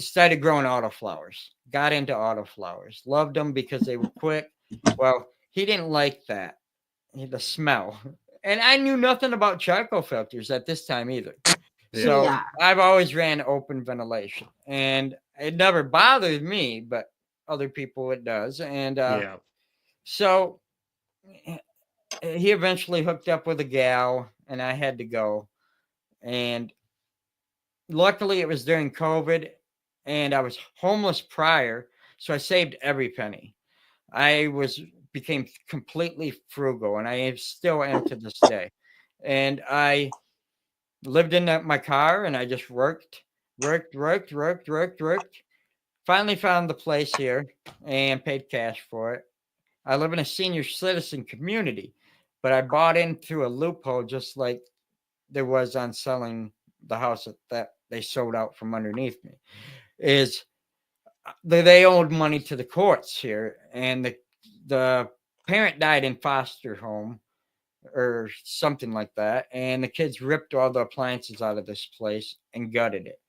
[SPEAKER 6] started growing autoflowers, got into autoflowers, loved them because they were quick. Well, he didn't like that, the smell. And I knew nothing about charcoal filters at this time either. So
[SPEAKER 5] Yeah.
[SPEAKER 6] I've always ran open ventilation and it never bothered me, but other people it does. And
[SPEAKER 4] Yeah.
[SPEAKER 6] so he eventually hooked up with a gal and I had to go. And luckily it was during COVID and I was homeless prior. So I saved every penny. I became completely frugal and I still am to this day. And I lived in my car and I just worked. Finally found the place here and paid cash for it. I live in a senior citizen community, but I bought in through a loophole just like there was on selling the house that they sold out from underneath me. Is they owed money to the courts here, and the parent died in foster home or something like that, and the kids ripped all the appliances out of this place and gutted it,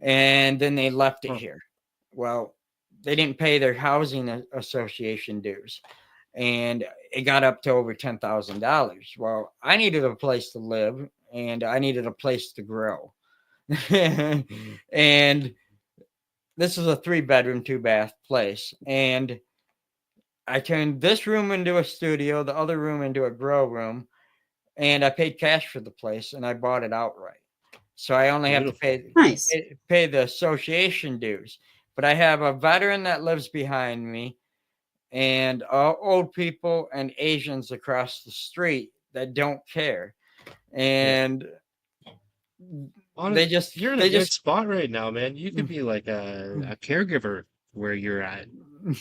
[SPEAKER 6] and then they left it
[SPEAKER 4] Huh.
[SPEAKER 6] here. Well, they didn't pay their housing association dues, and it got up to over $10,000. Well, I needed a place to live, and I needed a place to grow, and this is a 3-bedroom, 2-bath place. And I turned this room into a studio, the other room into a grow room, and I paid cash for the place and I bought it outright. So I only have to
[SPEAKER 4] Beautiful.
[SPEAKER 5] Nice.
[SPEAKER 6] pay the association dues. But I have a veteran that lives behind me and old people and Asians across the street that don't care. And
[SPEAKER 4] You're in a good spot right now, man. You could be like a caregiver where you're at.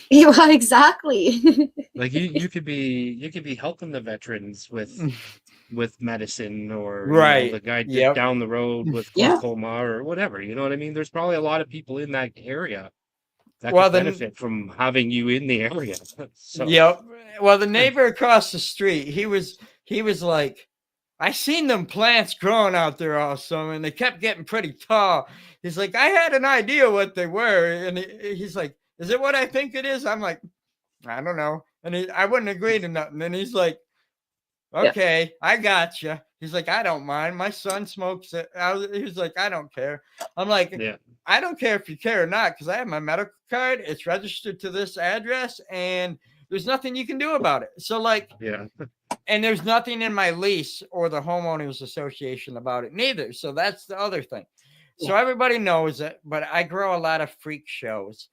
[SPEAKER 5] Yeah, exactly.
[SPEAKER 4] Like you could be helping the veterans with medicine or
[SPEAKER 6] right.
[SPEAKER 4] the guy
[SPEAKER 6] Yep.
[SPEAKER 4] down the road with
[SPEAKER 5] Yeah.
[SPEAKER 4] glaucoma or whatever. You know what I mean? There's probably a lot of people in that area that
[SPEAKER 6] Well,
[SPEAKER 4] could benefit from having you in the area. So
[SPEAKER 6] Yep. Well, the neighbor across the street, he was like, I seen them plants growing out there all summer, and they kept getting pretty tall. He's like, I had an idea what they were, and he's like, is it what I think it is? I'm like, I don't know, and I wouldn't agree to nothing. And he's like,
[SPEAKER 5] Yeah.
[SPEAKER 6] okay, I got you. He's like, I don't mind. My son smokes it. He's like, I don't care. I'm like,
[SPEAKER 4] yeah.
[SPEAKER 6] I don't care if you care or not, because I have my medical card. It's registered to this address, and there's nothing you can do about it. So, like,
[SPEAKER 4] Yeah.
[SPEAKER 6] and there's nothing in my lease or the homeowners association about it neither. So that's the other thing. So everybody knows it, but I grow a lot of freak shows.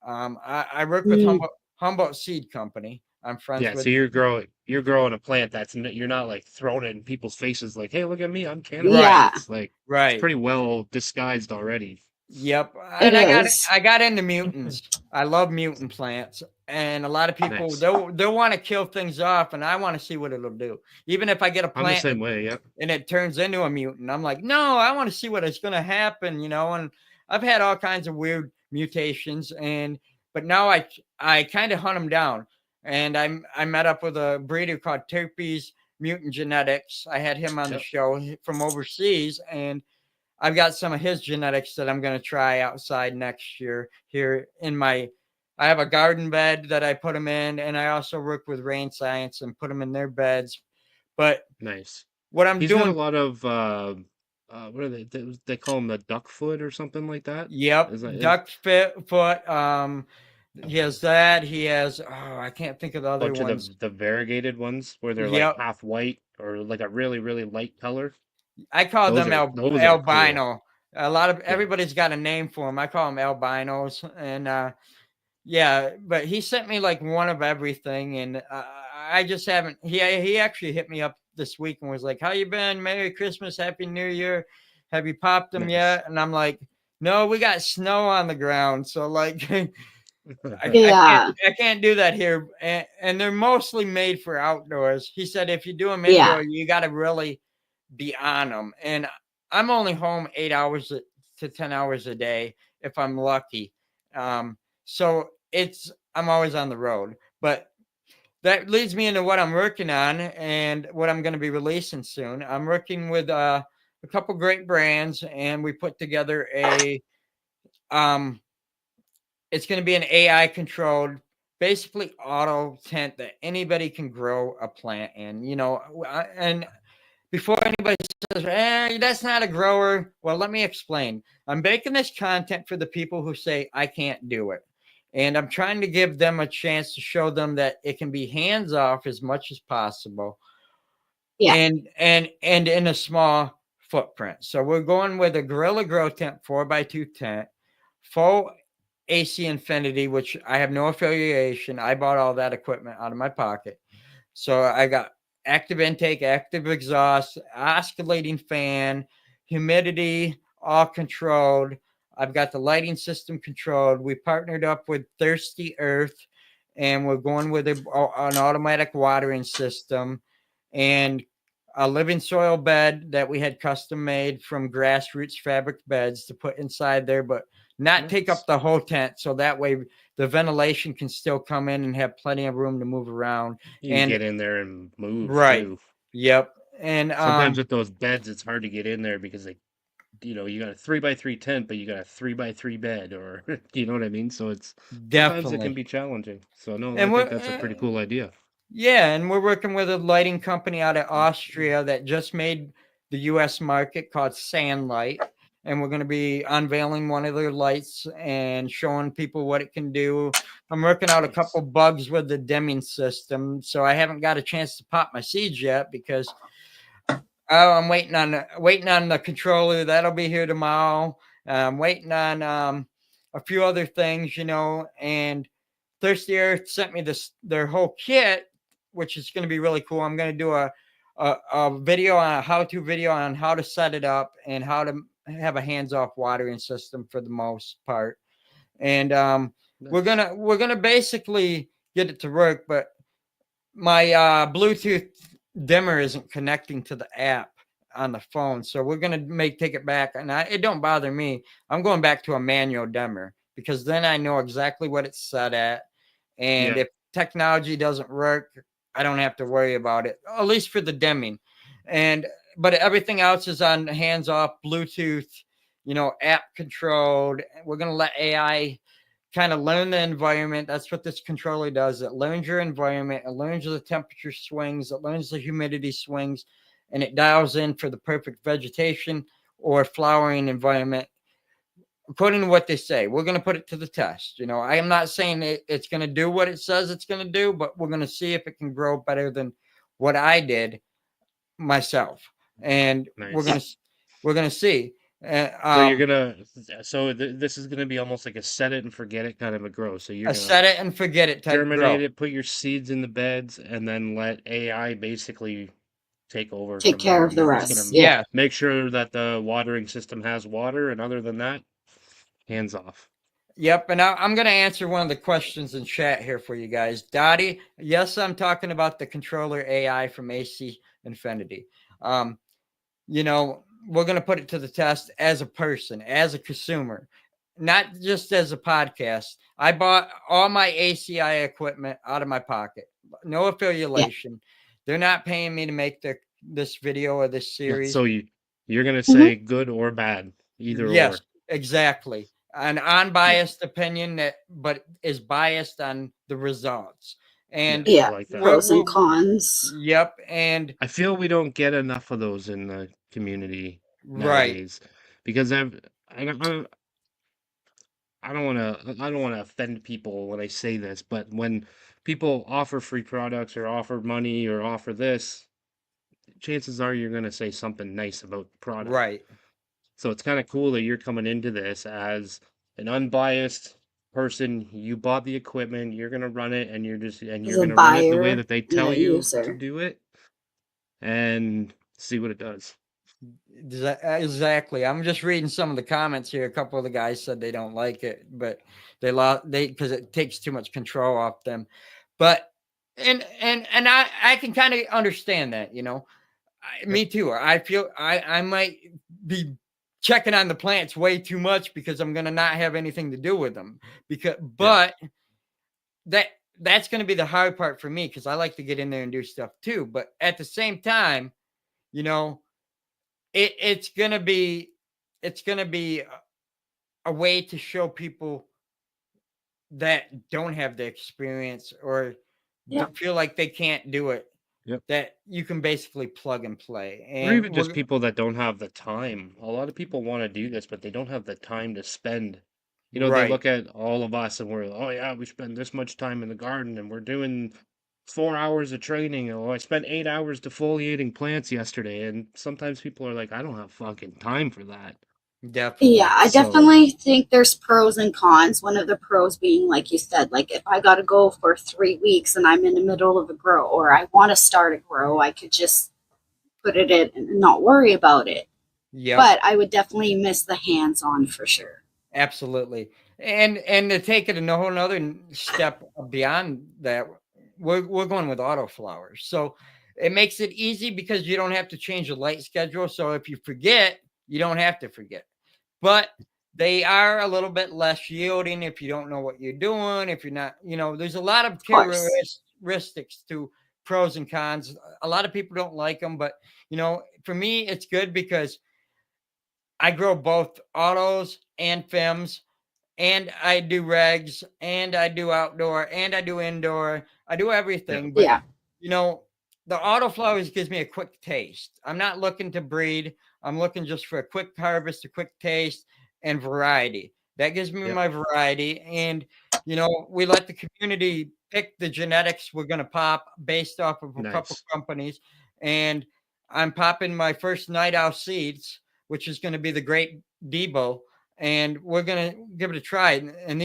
[SPEAKER 6] I work with
[SPEAKER 5] Mm.
[SPEAKER 6] Humboldt Seed Company. I'm friends
[SPEAKER 4] Yeah,
[SPEAKER 6] with.
[SPEAKER 4] so you're growing a plant you're not like throwing it in people's faces like, hey, look at me, I'm cannabis.
[SPEAKER 5] Yeah.
[SPEAKER 4] It's like it's
[SPEAKER 6] Right.
[SPEAKER 4] pretty well disguised already.
[SPEAKER 6] Yep.
[SPEAKER 5] It
[SPEAKER 6] And
[SPEAKER 5] is.
[SPEAKER 6] I got into mutants. I love mutant plants. And a lot of people
[SPEAKER 4] Nice.
[SPEAKER 6] they'll want to kill things off, and I want to see what it'll do. Even if I get a
[SPEAKER 4] I'm the
[SPEAKER 6] plant
[SPEAKER 4] same way, yeah.
[SPEAKER 6] and it turns into a mutant, I'm like, no, I want to see what is going to happen, And I've had all kinds of weird mutations, and but now I kind of hunt them down. And I met up with a breeder called Terpes Mutant Genetics. I had him on the
[SPEAKER 4] Yep.
[SPEAKER 6] show from overseas, and I've got some of his genetics that I'm going to try outside next year here in my. I have a garden bed that I put them in, and I also work with Rain Science and put them in their beds. But
[SPEAKER 4] Nice.
[SPEAKER 6] what I'm
[SPEAKER 4] He's got a
[SPEAKER 6] doing,
[SPEAKER 4] lot of what are they call them, the duck foot or something like that?
[SPEAKER 6] yep,
[SPEAKER 4] Is that is
[SPEAKER 6] duck foot. He has that. He has. Oh, I can't think of the other
[SPEAKER 4] bunch of
[SPEAKER 6] ones.
[SPEAKER 4] the variegated ones where they're like
[SPEAKER 6] Yep,
[SPEAKER 4] half white or like a really, really light color.
[SPEAKER 6] I call them
[SPEAKER 4] Those are cool.
[SPEAKER 6] albino. A lot of
[SPEAKER 4] Yeah.
[SPEAKER 6] everybody's got a name for them. I call them albinos, and yeah, but he sent me like one of everything, and I just haven't. He actually hit me up this week and was like, "How you been? Merry Christmas, Happy New Year. Have you popped them
[SPEAKER 4] Nice.
[SPEAKER 6] yet?" And I'm like, "No, we got snow on the ground, so like,
[SPEAKER 5] Yeah.
[SPEAKER 6] I can't do that here." And they're mostly made for outdoors. He said if you do them
[SPEAKER 5] Yeah.
[SPEAKER 6] indoor, you got to really be on them. And I'm only home 8 hours to 10 hours a day if I'm lucky. So I'm always on the road. But that leads me into what I'm working on and what I'm going to be releasing soon. I'm working with a couple great brands, and we put together a it's going to be an AI controlled, basically auto tent that anybody can grow a plant in. And before anybody says, that's not a grower. Well, let me explain. I'm making this content for the people who say I can't do it. And I'm trying to give them a chance to show them that it can be hands off as much as possible.
[SPEAKER 5] Yeah.
[SPEAKER 6] And in a small footprint. So we're going with a Gorilla Grow tent 4x2 tent, full AC Infinity, which I have no affiliation. I bought all that equipment out of my pocket. So I got active intake, active exhaust, oscillating fan, humidity, all controlled. I've got the lighting system controlled. We partnered up with Thirsty Earth, and we're going with an automatic watering system and a living soil bed that we had custom made from grassroots fabric beds to put inside there, but not take up
[SPEAKER 4] Nice.
[SPEAKER 6] the whole tent. So that way the ventilation can still come in and have plenty of room to move around.
[SPEAKER 4] You can
[SPEAKER 6] And
[SPEAKER 4] get in there and move
[SPEAKER 6] right.
[SPEAKER 4] too.
[SPEAKER 6] Yep. And
[SPEAKER 4] Sometimes with those beds, it's hard to get in there because you got a 3x3 tent, but you got a 3x3 bed, or you know what I mean? So sometimes it can
[SPEAKER 6] definitely.
[SPEAKER 4] be challenging. So no, I
[SPEAKER 6] And
[SPEAKER 4] think that's a pretty cool idea.
[SPEAKER 6] yeah, and we're working with a lighting company out of Austria that just made the US market called Sandlight. And we're going to be unveiling one of their lights and showing people what it can do. I'm working out a
[SPEAKER 4] Nice.
[SPEAKER 6] couple bugs with the dimming system. So I haven't got a chance to pop my seeds yet because I'm waiting on the controller. That'll be here tomorrow. I'm waiting on a few other things, and Thirsty Earth sent me their whole kit, which is going to be really cool. I'm going to do a video on a how-to video on how to set it up and how to have a hands-off watering system for the most part. And we're
[SPEAKER 4] Nice.
[SPEAKER 6] gonna basically get it to work, but my Bluetooth dimmer isn't connecting to the app on the phone, so we're gonna take it back. And it don't bother me. I'm going back to a manual dimmer because then I know exactly what it's set at. And
[SPEAKER 4] Yeah.
[SPEAKER 6] if technology doesn't work, I don't have to worry about it, at least for the dimming. But everything else is on hands off Bluetooth, app controlled. We're going to let AI kind of learn the environment. That's what this controller does. It learns your environment, it learns the temperature swings, it learns the humidity swings, and it dials in for the perfect vegetation or flowering environment according to what they say. We're going to put it to the test. I am not saying it's going to do what it says it's going to do, but we're going to see if it can grow better than what I did myself. And
[SPEAKER 4] Nice.
[SPEAKER 6] we're going to see.
[SPEAKER 4] So you're gonna, this is gonna be almost like a set it and forget it kind of a grow. So you're
[SPEAKER 6] A
[SPEAKER 4] gonna
[SPEAKER 6] set it and forget it type
[SPEAKER 4] germinate
[SPEAKER 6] grow.
[SPEAKER 4] it, put your seeds in the beds, and then let AI basically take over
[SPEAKER 5] Take
[SPEAKER 4] from
[SPEAKER 5] care
[SPEAKER 4] there.
[SPEAKER 5] of the
[SPEAKER 4] You're just
[SPEAKER 5] rest.
[SPEAKER 4] gonna
[SPEAKER 5] Yeah.
[SPEAKER 6] Yeah.
[SPEAKER 4] make sure that the watering system has water, and other than that, hands off.
[SPEAKER 6] Yep. And I'm going to answer one of the questions in chat here for you guys. Dottie, yes, I'm talking about the controller AI from AC Infinity. We're going to put it to the test as a person, as a consumer. not just as a podcast. I bought all my ACI equipment out of my pocket. No affiliation. They're not paying me to make this video or this
[SPEAKER 4] Yeah,
[SPEAKER 6] series.
[SPEAKER 4] so you're gonna say good or bad, either
[SPEAKER 6] Yes,
[SPEAKER 4] or.
[SPEAKER 6] exactly. An unbiased opinion but is biased on the results. And
[SPEAKER 4] I
[SPEAKER 5] Yeah,
[SPEAKER 4] like that.
[SPEAKER 5] pros and cons.
[SPEAKER 6] yep. And
[SPEAKER 4] I feel we don't get enough of those in the community
[SPEAKER 6] right,
[SPEAKER 4] nowadays because I don't I don't want to offend people when I say this, but when people offer free products or offer money or offer this, chances are you're gonna say something nice about the product.
[SPEAKER 6] right.
[SPEAKER 4] So it's kind of cool that you're coming into this as an unbiased person. You bought the equipment, you're gonna run it, and
[SPEAKER 5] As
[SPEAKER 4] you're
[SPEAKER 5] a
[SPEAKER 4] gonna run it the way
[SPEAKER 5] buyer
[SPEAKER 4] that they
[SPEAKER 5] and
[SPEAKER 4] tell
[SPEAKER 5] a
[SPEAKER 4] you to
[SPEAKER 5] user.
[SPEAKER 4] do it, and see what it does.
[SPEAKER 6] Exactly. I'm just reading some of the comments here. A couple of the guys said they don't like it, but they because it takes too much control off them. But and I can kind of understand that, you know. Me too. I feel I might be checking on the plants way too much because I'm gonna not have anything to do with them. But that that's gonna be the hard part for me because I like to get in there and do stuff too. But at the same time, you know, it's gonna be a way to show people that don't have the experience or
[SPEAKER 5] Yeah.
[SPEAKER 6] feel like they can't do it,
[SPEAKER 4] Yep.
[SPEAKER 6] that you can basically plug and play.
[SPEAKER 4] Or
[SPEAKER 6] And
[SPEAKER 4] even just people that don't have the time. A lot of people want to do this, but they don't have the time to spend. You know, they
[SPEAKER 6] right,
[SPEAKER 4] look at all of us and we're, oh yeah, we spend this much time in the garden and we're doing 4 hours of training. Oh, I spent 8 hours defoliating plants yesterday. And sometimes people are like, I don't have fucking time for that.
[SPEAKER 5] Yeah,
[SPEAKER 6] definitely.
[SPEAKER 5] I
[SPEAKER 4] So,
[SPEAKER 5] definitely think there's pros and cons. One of the pros being, like you said, like if I got to go for 3 weeks and I'm in the middle of a grow or I want to start a grow, I could just put it in and not worry about it.
[SPEAKER 6] Yep.
[SPEAKER 5] But I would definitely miss the hands on for sure.
[SPEAKER 6] Absolutely. And to take it a whole nother step beyond that, we're going with auto flowers. So it makes it easy because you don't have to change the light schedule. So if you forget, you don't have to forget. But they are a little bit less yielding if you don't know what you're doing. If you're not, you know, there's a lot of characteristics to pros and cons. A lot of people don't like them, but you know, for me, it's good because I grow both autos and FEMs, and I do regs, and I do outdoor, and I do indoor. I do everything, but
[SPEAKER 5] Yeah.
[SPEAKER 6] you know, the auto flowers gives me a quick taste. I'm not looking to breed. I'm looking just for a quick harvest, a quick taste, and variety. That gives me my variety. And, you know, we let the community pick the genetics we're going to pop based off of a couple
[SPEAKER 4] nice.
[SPEAKER 6] companies. And I'm popping my first night owl seeds, which is going to be the Great Debo. And we're going to give it a try. And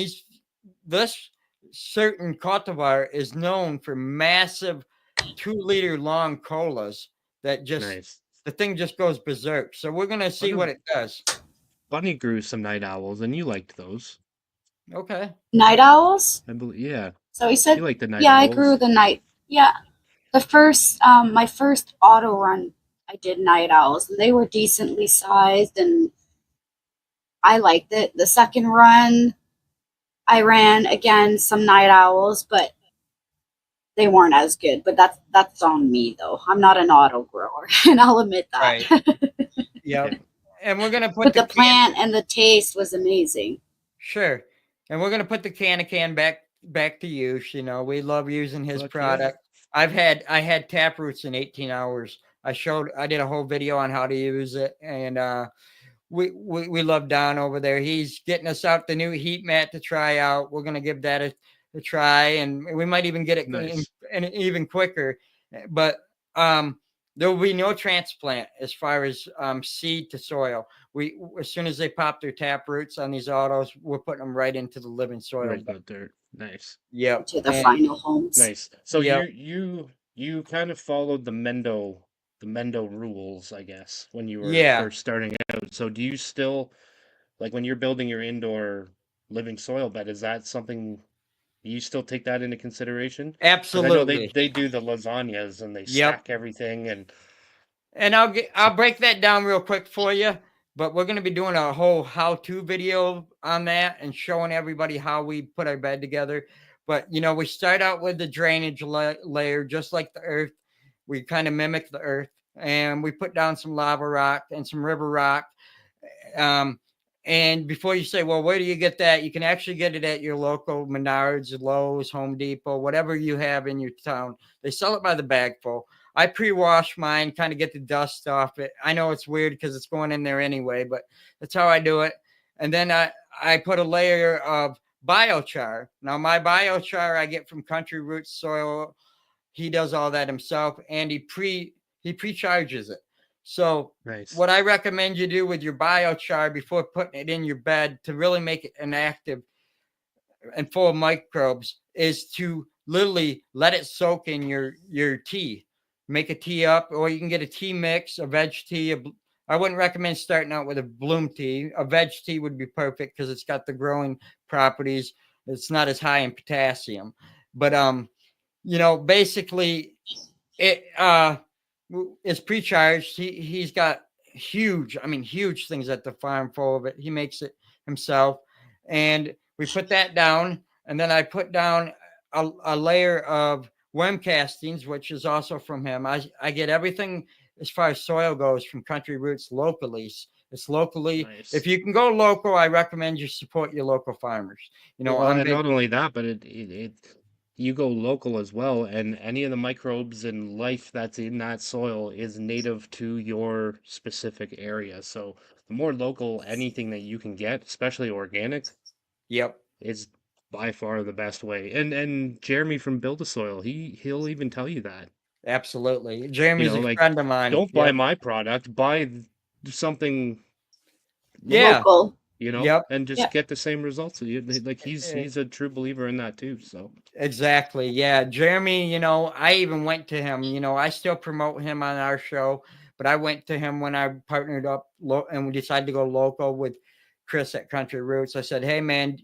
[SPEAKER 6] this certain cultivar is known for massive 2 liter long colas that just
[SPEAKER 4] Nice.
[SPEAKER 6] the thing just goes berserk. So we're gonna see what it does.
[SPEAKER 4] Bunny grew some night owls and you liked those.
[SPEAKER 6] Okay.
[SPEAKER 5] Night owls?
[SPEAKER 4] I believe, yeah.
[SPEAKER 5] So he
[SPEAKER 4] You
[SPEAKER 5] said,
[SPEAKER 4] like the night
[SPEAKER 5] yeah, I
[SPEAKER 4] owls.
[SPEAKER 5] grew the night. Yeah. The first, my first auto run, I did night owls, and they were decently sized, and I liked it. The second run, I ran again some night owls, but they weren't as good. But that's on me though. I'm not an auto grower, and I'll admit that.
[SPEAKER 6] Right. Yep. And we're gonna put
[SPEAKER 5] But the plant and the taste was amazing.
[SPEAKER 6] Sure. And we're gonna put the can back to use. You know, we love using his
[SPEAKER 4] Fuck
[SPEAKER 6] product. I had tap roots in 18 hours. I did a whole video on how to use it, and we love Don over there. He's getting us out the new heat mat to try out. We're gonna give that a try, and we might even get it
[SPEAKER 4] Nice.
[SPEAKER 6] in even quicker. But there will be no transplant as far as seed to soil. We as soon as they pop their tap roots on these autos, we're putting them right into the living soil.
[SPEAKER 4] Right about there. Nice.
[SPEAKER 6] Yep.
[SPEAKER 5] To the final homes.
[SPEAKER 4] Nice. So
[SPEAKER 6] Yep.
[SPEAKER 4] you kind of followed the Mendo rules, I guess, when you were
[SPEAKER 6] Yeah.
[SPEAKER 4] first starting out. So do you still, like when you're building your indoor living soil bed, is that something you still take that into consideration? 'Cause I know
[SPEAKER 6] Absolutely.
[SPEAKER 4] they do the lasagnas and they
[SPEAKER 6] Yep.
[SPEAKER 4] stack everything and
[SPEAKER 6] And I'll break that down real quick for you. but we're going to be doing a whole how-to video on that and showing everybody how we put our bed together. But we start out with the drainage layer, just like the earth. We kind of mimic the earth, and we put down some lava rock and some river rock. And before you say, well, where do you get that? You can actually get it at your local Menards, Lowe's, Home Depot, whatever you have in your town. They sell it by the bagful. I pre-wash mine, kind of get the dust off it. I know it's weird because it's going in there anyway, but that's how I do it. And then I put a layer of biochar. Now, my biochar I get from Country Roots Soil. He does all that himself, and he pre-charges it. So
[SPEAKER 4] Nice.
[SPEAKER 6] what I recommend you do with your biochar before putting it in your bed to really make it inactive and full of microbes is to literally let it soak in your tea. Make a tea up, or you can get a tea mix, a veg tea. I wouldn't recommend starting out with a bloom tea. A veg tea would be perfect because it's got the growing properties. It's not as high in potassium. But basically it is pre-charged. He's got huge things at the farm full of it. He makes it himself, and we put that down, and then I put down a layer of worm castings, which is also from him. I get everything as far as soil goes from Country Roots locally. It's locally.
[SPEAKER 4] Nice.
[SPEAKER 6] If you can go local, I recommend you support your local farmers.
[SPEAKER 4] Well, and not only that, but you go local as well, and any of the microbes and life that's in that soil is native to your specific area. So the more local anything that you can get, especially organic,
[SPEAKER 6] Yep.
[SPEAKER 4] is by far the best way. And Jeremy from Build a Soil, he'll even tell you that.
[SPEAKER 6] Absolutely. Jeremy's a
[SPEAKER 4] like,
[SPEAKER 6] friend of mine.
[SPEAKER 4] Don't buy my product, buy something
[SPEAKER 6] Yeah.
[SPEAKER 5] Local.
[SPEAKER 6] Yep.
[SPEAKER 4] and just
[SPEAKER 5] Yep.
[SPEAKER 4] get the same results. Like he's a true believer in that too. So
[SPEAKER 6] Exactly. Yeah. Jeremy, I even went to him. I still promote him on our show, but I went to him when I partnered up and we decided to go local with Chris at Country Roots. I said, hey, man,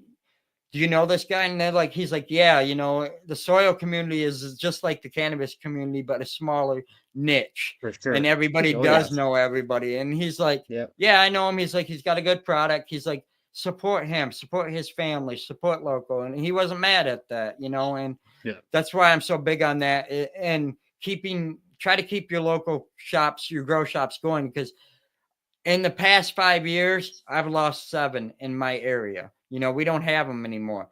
[SPEAKER 6] do you know this guy? And he's like, yeah, the soil community is just like the cannabis community, but a smaller niche.
[SPEAKER 4] for sure.
[SPEAKER 6] And everybody
[SPEAKER 4] Oh,
[SPEAKER 6] does
[SPEAKER 4] yeah.
[SPEAKER 6] know everybody. And he's like,
[SPEAKER 4] Yeah.
[SPEAKER 6] yeah, I know him. He's like, he's got a good product. He's like, support him, support his family, support local. And he wasn't mad at that, and
[SPEAKER 4] Yeah.
[SPEAKER 6] that's why I'm so big on that. And try to keep your local shops, your grow shops going, because in the past 5 years, I've lost 7 in my area. We don't have them anymore.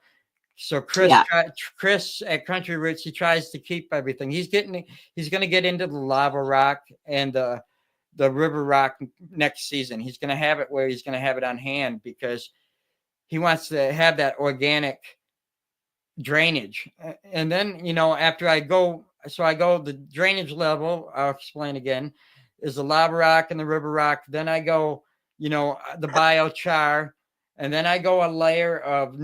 [SPEAKER 6] So Chris at Country Roots, he tries to keep everything. He's going to get into the lava rock and the river rock next season. He's going to have it where he's going to have it on hand because he wants to have that organic drainage. And then, after I go the drainage level, I'll explain again, is the lava rock and the river rock. Then I go, the biochar, and then I go a layer of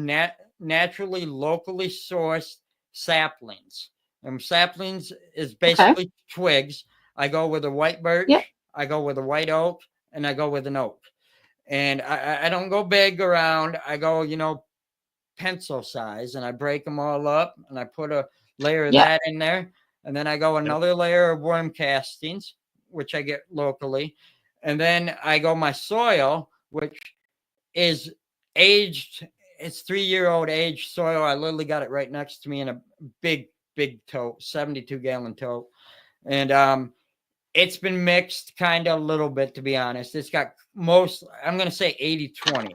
[SPEAKER 6] naturally, locally sourced saplings. And saplings is basically twigs. I go with a white birch, I go with a white oak, and I go with an oak. And I don't go big around. I go, pencil size, and I break them all up, and I put a layer of that in there. And then I go another layer of worm castings, which I get locally. And then I go my soil, which is aged. It's 3-year-old aged soil. I literally got it right next to me in a big tote, 72-gallon tote. And it's been mixed kind of a little bit, to be honest. It's got I'm going to say 80-20.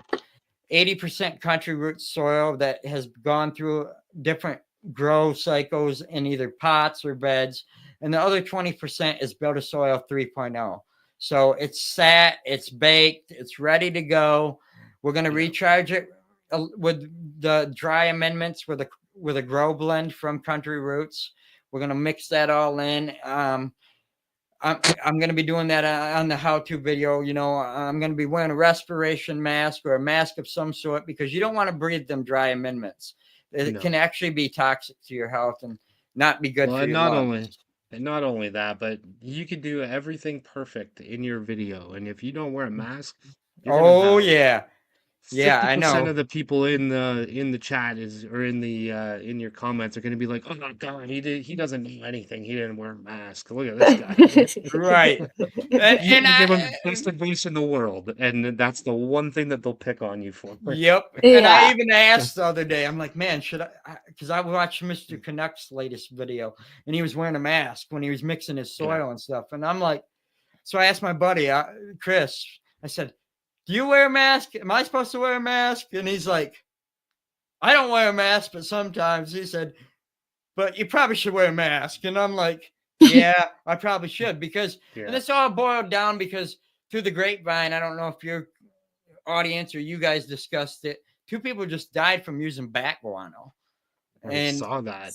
[SPEAKER 6] 80% Country Roots soil that has gone through different grow cycles in either pots or beds. And the other 20% is Build a Soil 3.0. So it's sat, it's baked, it's ready to go. We're going to recharge it with the dry amendments with a grow blend from Country Roots. We're going to mix that all in. I'm going to be doing that on the how-to video. I'm going to be wearing a respiration mask or a mask of some sort because you don't want to breathe them dry amendments. It can actually be toxic to your health and not be good for your lungs.
[SPEAKER 4] Not only that, but you could do everything perfect in your video, and if you don't wear a mask,
[SPEAKER 6] oh yeah, Yeah, I
[SPEAKER 4] 50%
[SPEAKER 6] know.
[SPEAKER 4] of the people in the chat is or in the in your comments are going to be like, "Oh my God, he doesn't know anything. He didn't wear a mask. Look at this guy."
[SPEAKER 6] Right. And
[SPEAKER 4] You
[SPEAKER 6] and
[SPEAKER 4] can give him
[SPEAKER 6] I
[SPEAKER 4] the best advice in the world, and that's the one thing that they'll pick on you for.
[SPEAKER 6] Yep. And I
[SPEAKER 5] Yeah.
[SPEAKER 6] even asked the other day, I'm like, man, should I? Because I watched Mr. Canuck's latest video and he was wearing a mask when he was mixing his
[SPEAKER 4] Yeah.
[SPEAKER 6] soil and stuff. And I'm like, so I asked my buddy, Chris, I said, do you wear a mask? Am I supposed to wear a mask? And he's like, I don't wear a mask, but sometimes. He said, but you probably should wear a mask. And I'm like, yeah, I probably should because, and
[SPEAKER 4] Yeah.
[SPEAKER 6] it's all boiled down because through the grapevine, I don't know if your audience or you guys discussed it. 2 people just died from using bat guano.
[SPEAKER 4] I
[SPEAKER 6] And
[SPEAKER 4] saw that.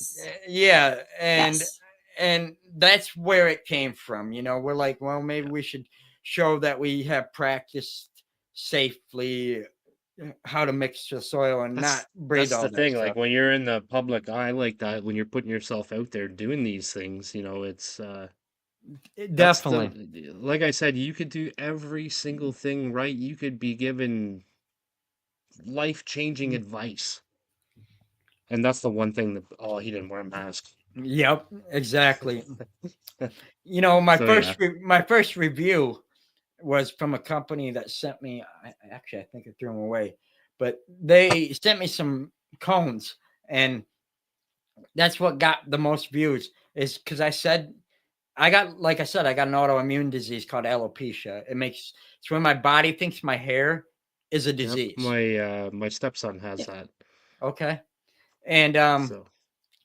[SPEAKER 6] yeah, and
[SPEAKER 5] Yes.
[SPEAKER 6] and that's where it came from. You know, we're like, well, maybe we should show that we have practiced safely how to mix the soil and not breathe
[SPEAKER 4] That's
[SPEAKER 6] all
[SPEAKER 4] the
[SPEAKER 6] that
[SPEAKER 4] thing. Like
[SPEAKER 6] stuff.
[SPEAKER 4] when you're in the public eye like that, when you're putting yourself out there doing these things, it's that's
[SPEAKER 6] Definitely.
[SPEAKER 4] the like I said, you could do every single thing right. You could be given life-changing advice. And that's the one thing that he didn't wear a mask.
[SPEAKER 6] Yep, exactly. You know, my
[SPEAKER 4] So,
[SPEAKER 6] first my first review was from a company that sent me. Actually, I think I threw them away, but they sent me some cones, and that's what got the most views. Is because I said like I said, I got an autoimmune disease called alopecia. It's when my body thinks my hair is a
[SPEAKER 4] Yep,
[SPEAKER 6] disease.
[SPEAKER 4] my stepson has that.
[SPEAKER 6] Okay, and
[SPEAKER 4] So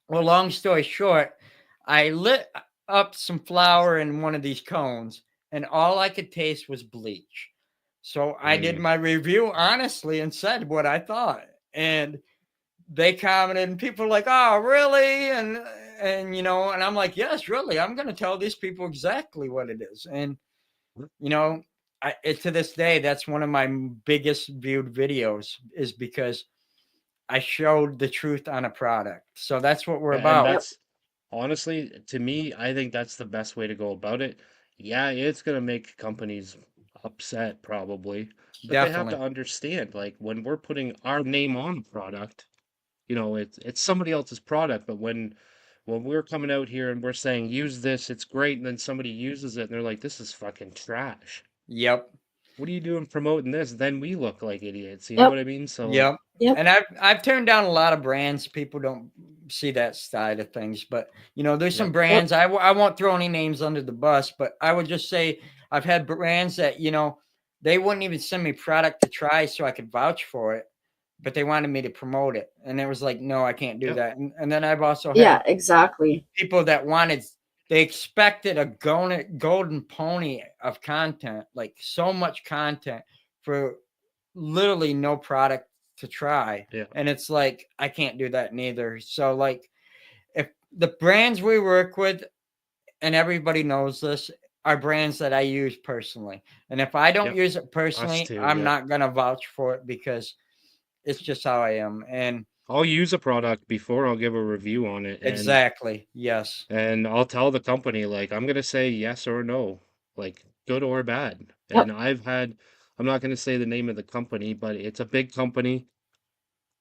[SPEAKER 6] well, long story short, I lit up some flour in one of these cones, and all I could taste was bleach. So I did my review honestly and said what I thought. And they commented, and people were like, "Oh, really?" And you know, and I'm like, "Yes, really. I'm going to tell these people exactly what it is." And you know, to this day, that's one of my biggest viewed videos, is because I showed the truth on a product. So that's what we're
[SPEAKER 4] and
[SPEAKER 6] about.
[SPEAKER 4] that's honestly, to me, I think that's the best way to go about it. Yeah, it's gonna make companies upset probably, but they have to
[SPEAKER 6] Definitely.
[SPEAKER 4] understand, like when we're putting our name on a product, it's somebody else's product, but when we're coming out here and we're saying use this, it's great, and then somebody uses it and they're like, this is fucking trash.
[SPEAKER 6] Yep.
[SPEAKER 4] What are you doing promoting this? Then we look like idiots. You know
[SPEAKER 5] Yep.
[SPEAKER 4] what I mean? So
[SPEAKER 6] Yep.
[SPEAKER 5] Yep.
[SPEAKER 6] And I've turned down a lot of brands. People don't see that side of things, but you know, there's some
[SPEAKER 4] Yep.
[SPEAKER 6] brands. I won't throw any names under the bus, but I would just say I've had brands that, you know, they wouldn't even send me product to try so I could vouch for it, but they wanted me to promote it, and it was like, no, I can't do
[SPEAKER 4] Yep.
[SPEAKER 6] that. And then I've also had
[SPEAKER 5] Yeah, exactly.
[SPEAKER 6] people that they expected a golden pony of content, like so much content for literally no product to try.
[SPEAKER 4] Yeah.
[SPEAKER 6] And it's like, I can't do that neither. So like, if the brands we work with, and everybody knows this, are brands that I use personally. And if I don't
[SPEAKER 4] Yep.
[SPEAKER 6] use it personally,
[SPEAKER 4] too,
[SPEAKER 6] I'm
[SPEAKER 4] yep.
[SPEAKER 6] not going to vouch for it because it's just how I am. And
[SPEAKER 4] I'll use a product before I'll give a review on it.
[SPEAKER 6] exactly. Yes.
[SPEAKER 4] And I'll tell the company, like, I'm gonna say yes or no, like good or bad.
[SPEAKER 5] Yep.
[SPEAKER 4] And I'm not gonna say the name of the company, but it's a big company.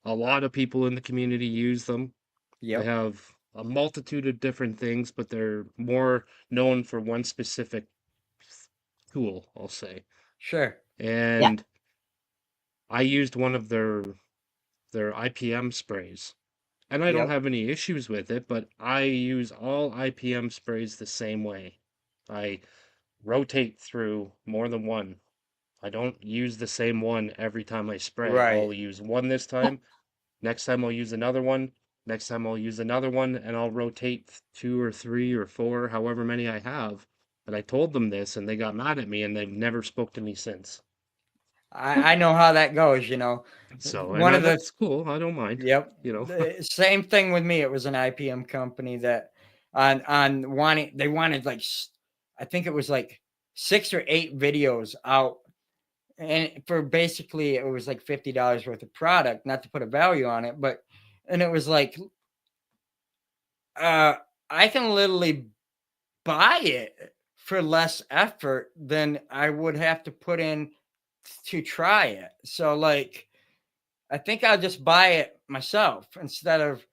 [SPEAKER 4] A lot of people in the community use them. They
[SPEAKER 6] Yep.
[SPEAKER 4] have a multitude of different things, but they're more known for one specific tool, I'll say.
[SPEAKER 6] Sure.
[SPEAKER 4] And I used one of their IPM sprays. And I don't
[SPEAKER 6] Yep.
[SPEAKER 4] have any issues with it, but I use all IPM sprays the same way. I rotate through more than one. I don't use the same one every time I spray.
[SPEAKER 6] Right.
[SPEAKER 4] I'll use one this time. Next time I'll use another one. Next time I'll use another one, and I'll rotate 2 or 3 or 4, however many I have. And I told them this, and they got mad at me, and they've never spoke to me since.
[SPEAKER 6] I know how that goes, you know.
[SPEAKER 4] So,
[SPEAKER 6] One of the
[SPEAKER 4] that's cool. I don't mind.
[SPEAKER 6] Yep.
[SPEAKER 4] You know.
[SPEAKER 6] The same thing with me. It was an IPM company that on wanting, they wanted like, I think it was like 6 or 8 videos out, and for basically it was like $50 worth of product, not to put a value on it, but, and it was like, I can literally buy it for less effort than I would have to put in to try it. So like, I think I'll just buy it myself instead of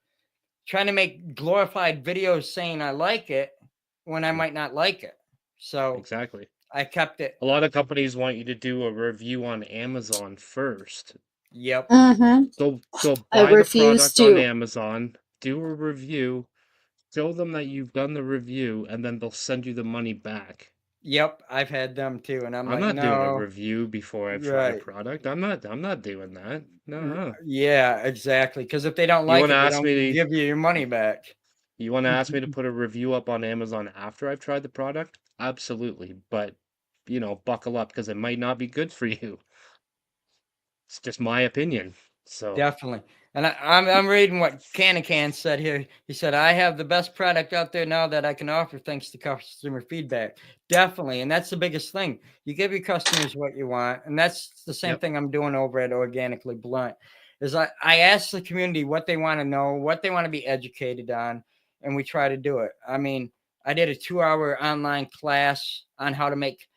[SPEAKER 6] trying to make glorified videos saying I like it when I might not like it. So
[SPEAKER 4] Exactly.
[SPEAKER 6] I kept it.
[SPEAKER 4] A lot of companies want you to do a review on Amazon first.
[SPEAKER 6] Yep.
[SPEAKER 5] Mm-hmm.
[SPEAKER 4] Go
[SPEAKER 5] I
[SPEAKER 4] buy the
[SPEAKER 5] refuse
[SPEAKER 4] product on
[SPEAKER 5] to.
[SPEAKER 4] Amazon, do a review, show them that you've done the review, and then they'll send you the money back.
[SPEAKER 6] Yep. I've had them too. And I'm
[SPEAKER 4] I'm
[SPEAKER 6] like,
[SPEAKER 4] not doing a
[SPEAKER 6] no.
[SPEAKER 4] review before I've tried a
[SPEAKER 6] Right.
[SPEAKER 4] product. I'm not doing that. No.
[SPEAKER 6] Yeah, exactly. Because if they don't
[SPEAKER 4] You
[SPEAKER 6] like
[SPEAKER 4] want to
[SPEAKER 6] it, they
[SPEAKER 4] ask
[SPEAKER 6] don't
[SPEAKER 4] me
[SPEAKER 6] give you your money back.
[SPEAKER 4] you want to ask me to put a review up on Amazon after I've tried the product? Absolutely. But, buckle up because it might not be good for you. It's just my opinion. So,
[SPEAKER 6] Definitely. And I'm reading what Can said here. He said, I have the best product out there now that I can offer thanks to customer feedback. Definitely. And that's the biggest thing. You give your customers what you want. And that's the same
[SPEAKER 4] yep.
[SPEAKER 6] thing I'm doing over at Organically Blunt. Is I ask the community what they want to know, what they want to be educated on, and we try to do it. I mean, I did a 2-hour online class on how to make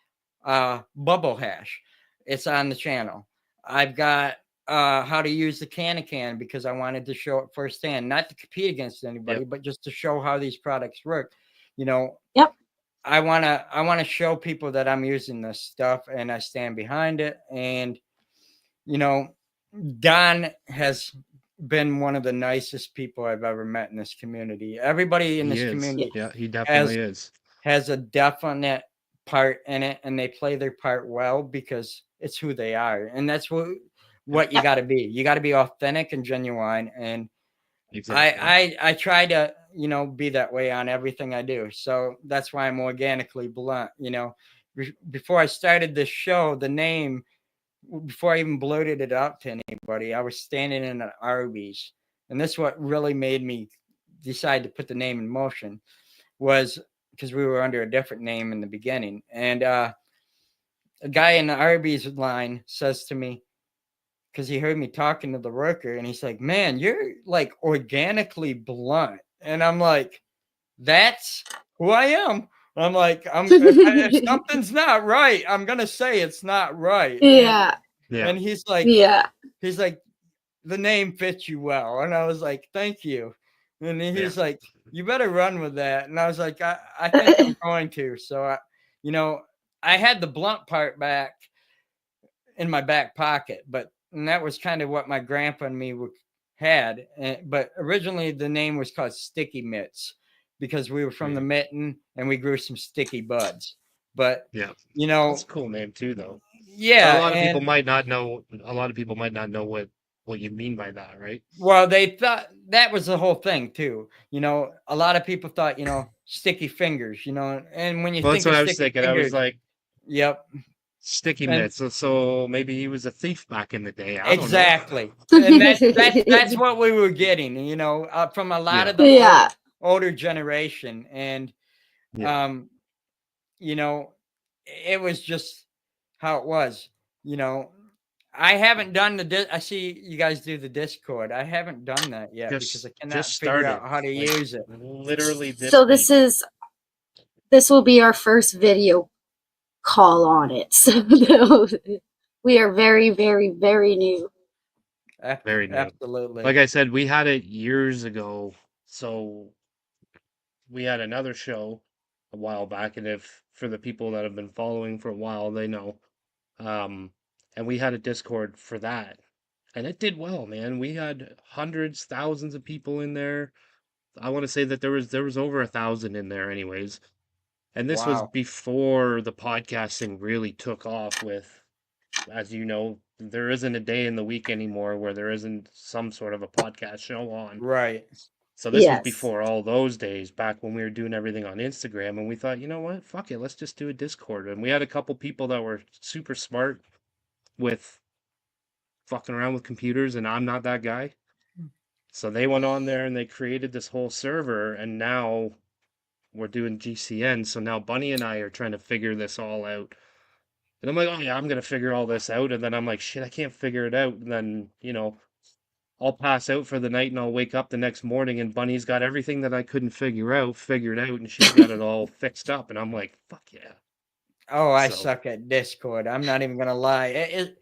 [SPEAKER 6] bubble hash. It's on the channel. I've got how to use the can because I wanted to show it firsthand, not to compete against anybody, but just to show how these products work.
[SPEAKER 5] Yep.
[SPEAKER 6] I wanna show people that I'm using this stuff and I stand behind it. And Don has been one of the nicest people I've ever met in this community. Everybody in
[SPEAKER 4] He
[SPEAKER 6] this
[SPEAKER 4] is.
[SPEAKER 6] community
[SPEAKER 4] Yeah, he
[SPEAKER 6] has
[SPEAKER 4] definitely is.
[SPEAKER 6] a definite part in it, and they play their part well because it's who they are, and that's what you got to be. You got to be authentic and genuine, and
[SPEAKER 4] Exactly.
[SPEAKER 6] I try to be that way on everything I do. So that's why I'm Organically Blunt. Before I started this show, the name, before I even bloated it out to anybody, I was standing in an Arby's, and this is what really made me decide to put the name in motion. Was because we were under a different name in the beginning. And a guy in the Arby's line says to me, because he heard me talking to the worker, and he's like, man, you're like Organically Blunt. And I'm like, that's who I am. I'm like, if something's not right, I'm gonna say it's not right.
[SPEAKER 5] Yeah.
[SPEAKER 6] And he's like,
[SPEAKER 5] Yeah.
[SPEAKER 6] the name fits you well. And I was like, thank you. And he's like, you better run with that. And I was like, I think I'm going to. So I had the blunt part back in my back pocket, and that was kind of what my grandpa and me had. But originally the name was called Sticky Mitts because we were from the mitten and we grew some sticky buds. But
[SPEAKER 4] that's a cool name too, though.
[SPEAKER 6] yeah,
[SPEAKER 4] But a lot of people might not know. A lot of people might not know what you mean by that, right?
[SPEAKER 6] well, they thought that was the whole thing too. A lot of people thought, sticky fingers, and when you
[SPEAKER 4] Well,
[SPEAKER 6] think
[SPEAKER 4] that's
[SPEAKER 6] of
[SPEAKER 4] what I was
[SPEAKER 6] sticky
[SPEAKER 4] thinking. I
[SPEAKER 6] fingers,
[SPEAKER 4] was like,
[SPEAKER 6] yep.
[SPEAKER 4] sticky
[SPEAKER 6] And
[SPEAKER 4] mitts. So maybe he was a thief back in the day. I don't know.
[SPEAKER 6] exactly. And that's what we were getting, from a lot of the
[SPEAKER 5] Yeah.
[SPEAKER 6] older generation. And it was just how it was. I haven't done I see you guys do the Discord. I haven't done that yet because I cannot figure out how to use it.
[SPEAKER 4] Literally this
[SPEAKER 5] So
[SPEAKER 4] week.
[SPEAKER 5] this will be our first video call on it. So we are very, very, very new.
[SPEAKER 4] Very new.
[SPEAKER 6] Absolutely.
[SPEAKER 4] Like I said, we had it years ago. So we had another show a while back, and if for the people that have been following for a while, they know. And we had a Discord for that. And it did well, man. We had hundreds, thousands of people in there. I want to say that there was over 1,000 in there anyways. And this was before the podcasting really took off with, as you know, there isn't a day in the week anymore where there isn't some sort of a podcast show on.
[SPEAKER 6] Right.
[SPEAKER 4] So this was before all those days, back when we were doing everything on Instagram, and we thought, you know what, fuck it, let's just do a Discord. And we had a couple people that were super smart with fucking around with computers, and I'm not that guy. So they went on there and they created this whole server, and now we're doing GCN. So now Bunny and I are trying to figure this all out. And I'm like, oh yeah, I'm going to figure all this out. And then I'm like, shit, I can't figure it out. And then, I'll pass out for the night and I'll wake up the next morning and Bunny's got everything that I couldn't figure out figured out, and she's got it all fixed up. And I'm like, fuck yeah.
[SPEAKER 6] Oh, I suck at Discord. I'm not even gonna lie.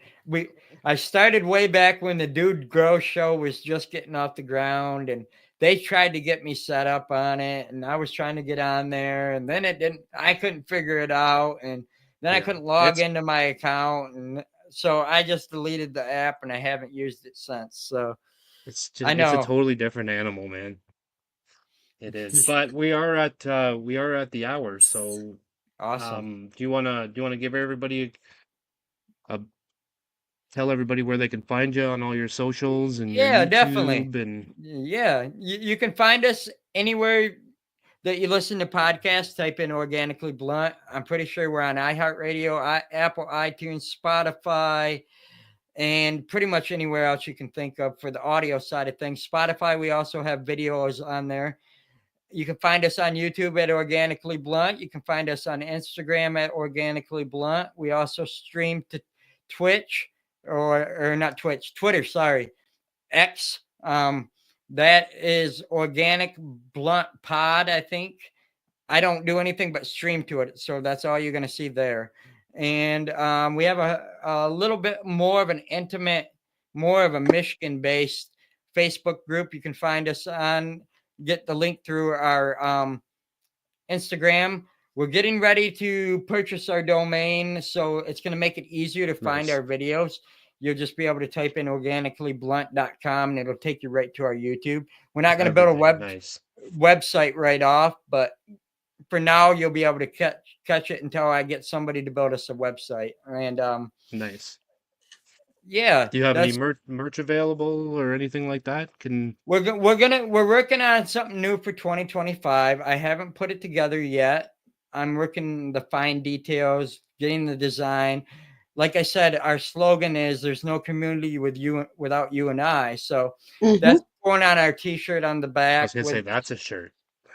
[SPEAKER 6] I started way back when the Dude Grow show was just getting off the ground, and they tried to get me set up on it, and I was trying to get on there, and then it didn't. I couldn't figure it out, and then I couldn't log into my account, and so I just deleted the app, and I haven't used it since. So
[SPEAKER 4] It's
[SPEAKER 6] I
[SPEAKER 4] just, it's a
[SPEAKER 6] know.
[SPEAKER 4] totally different animal, man. It is. But we are at the hour, so
[SPEAKER 6] Awesome.
[SPEAKER 4] do you wanna give everybody a tell everybody where they can find you on all your socials and your
[SPEAKER 6] Yeah, definitely.
[SPEAKER 4] YouTube and
[SPEAKER 6] Yeah, you can find us anywhere that you listen to podcasts. Type in Organically Blunt. I'm pretty sure we're on iHeartRadio, Apple, iTunes, Spotify, and pretty much anywhere else you can think of for the audio side of things. Spotify, we also have videos on there. You can find us on YouTube at Organically Blunt. You can find us on Instagram at Organically Blunt. We also stream to Twitch or not Twitch, Twitter, sorry, X. That is Organic Blunt Pod, I think. I don't do anything but stream to it, so that's all you're going to see there. And we have a little bit more of an intimate, more of a Michigan-based Facebook group. You can find us on, get the link through our Instagram. We're getting ready to purchase our domain, so it's going to make it easier to find our videos. You'll just be able to type in organicallyblunt.com and it'll take you right to our YouTube. We're not going to build a website right off, but for now you'll be able to catch it until I get somebody to build us a website. And
[SPEAKER 4] nice.
[SPEAKER 6] Yeah.
[SPEAKER 4] Do you have any merch available or anything like that?
[SPEAKER 6] We're working on something new for 2025. I haven't put it together yet. I'm working the fine details, getting the design. Like I said, our slogan is "There's no community without you and I." So that's going on our T-shirt on the back.
[SPEAKER 4] I was gonna say that's a shirt.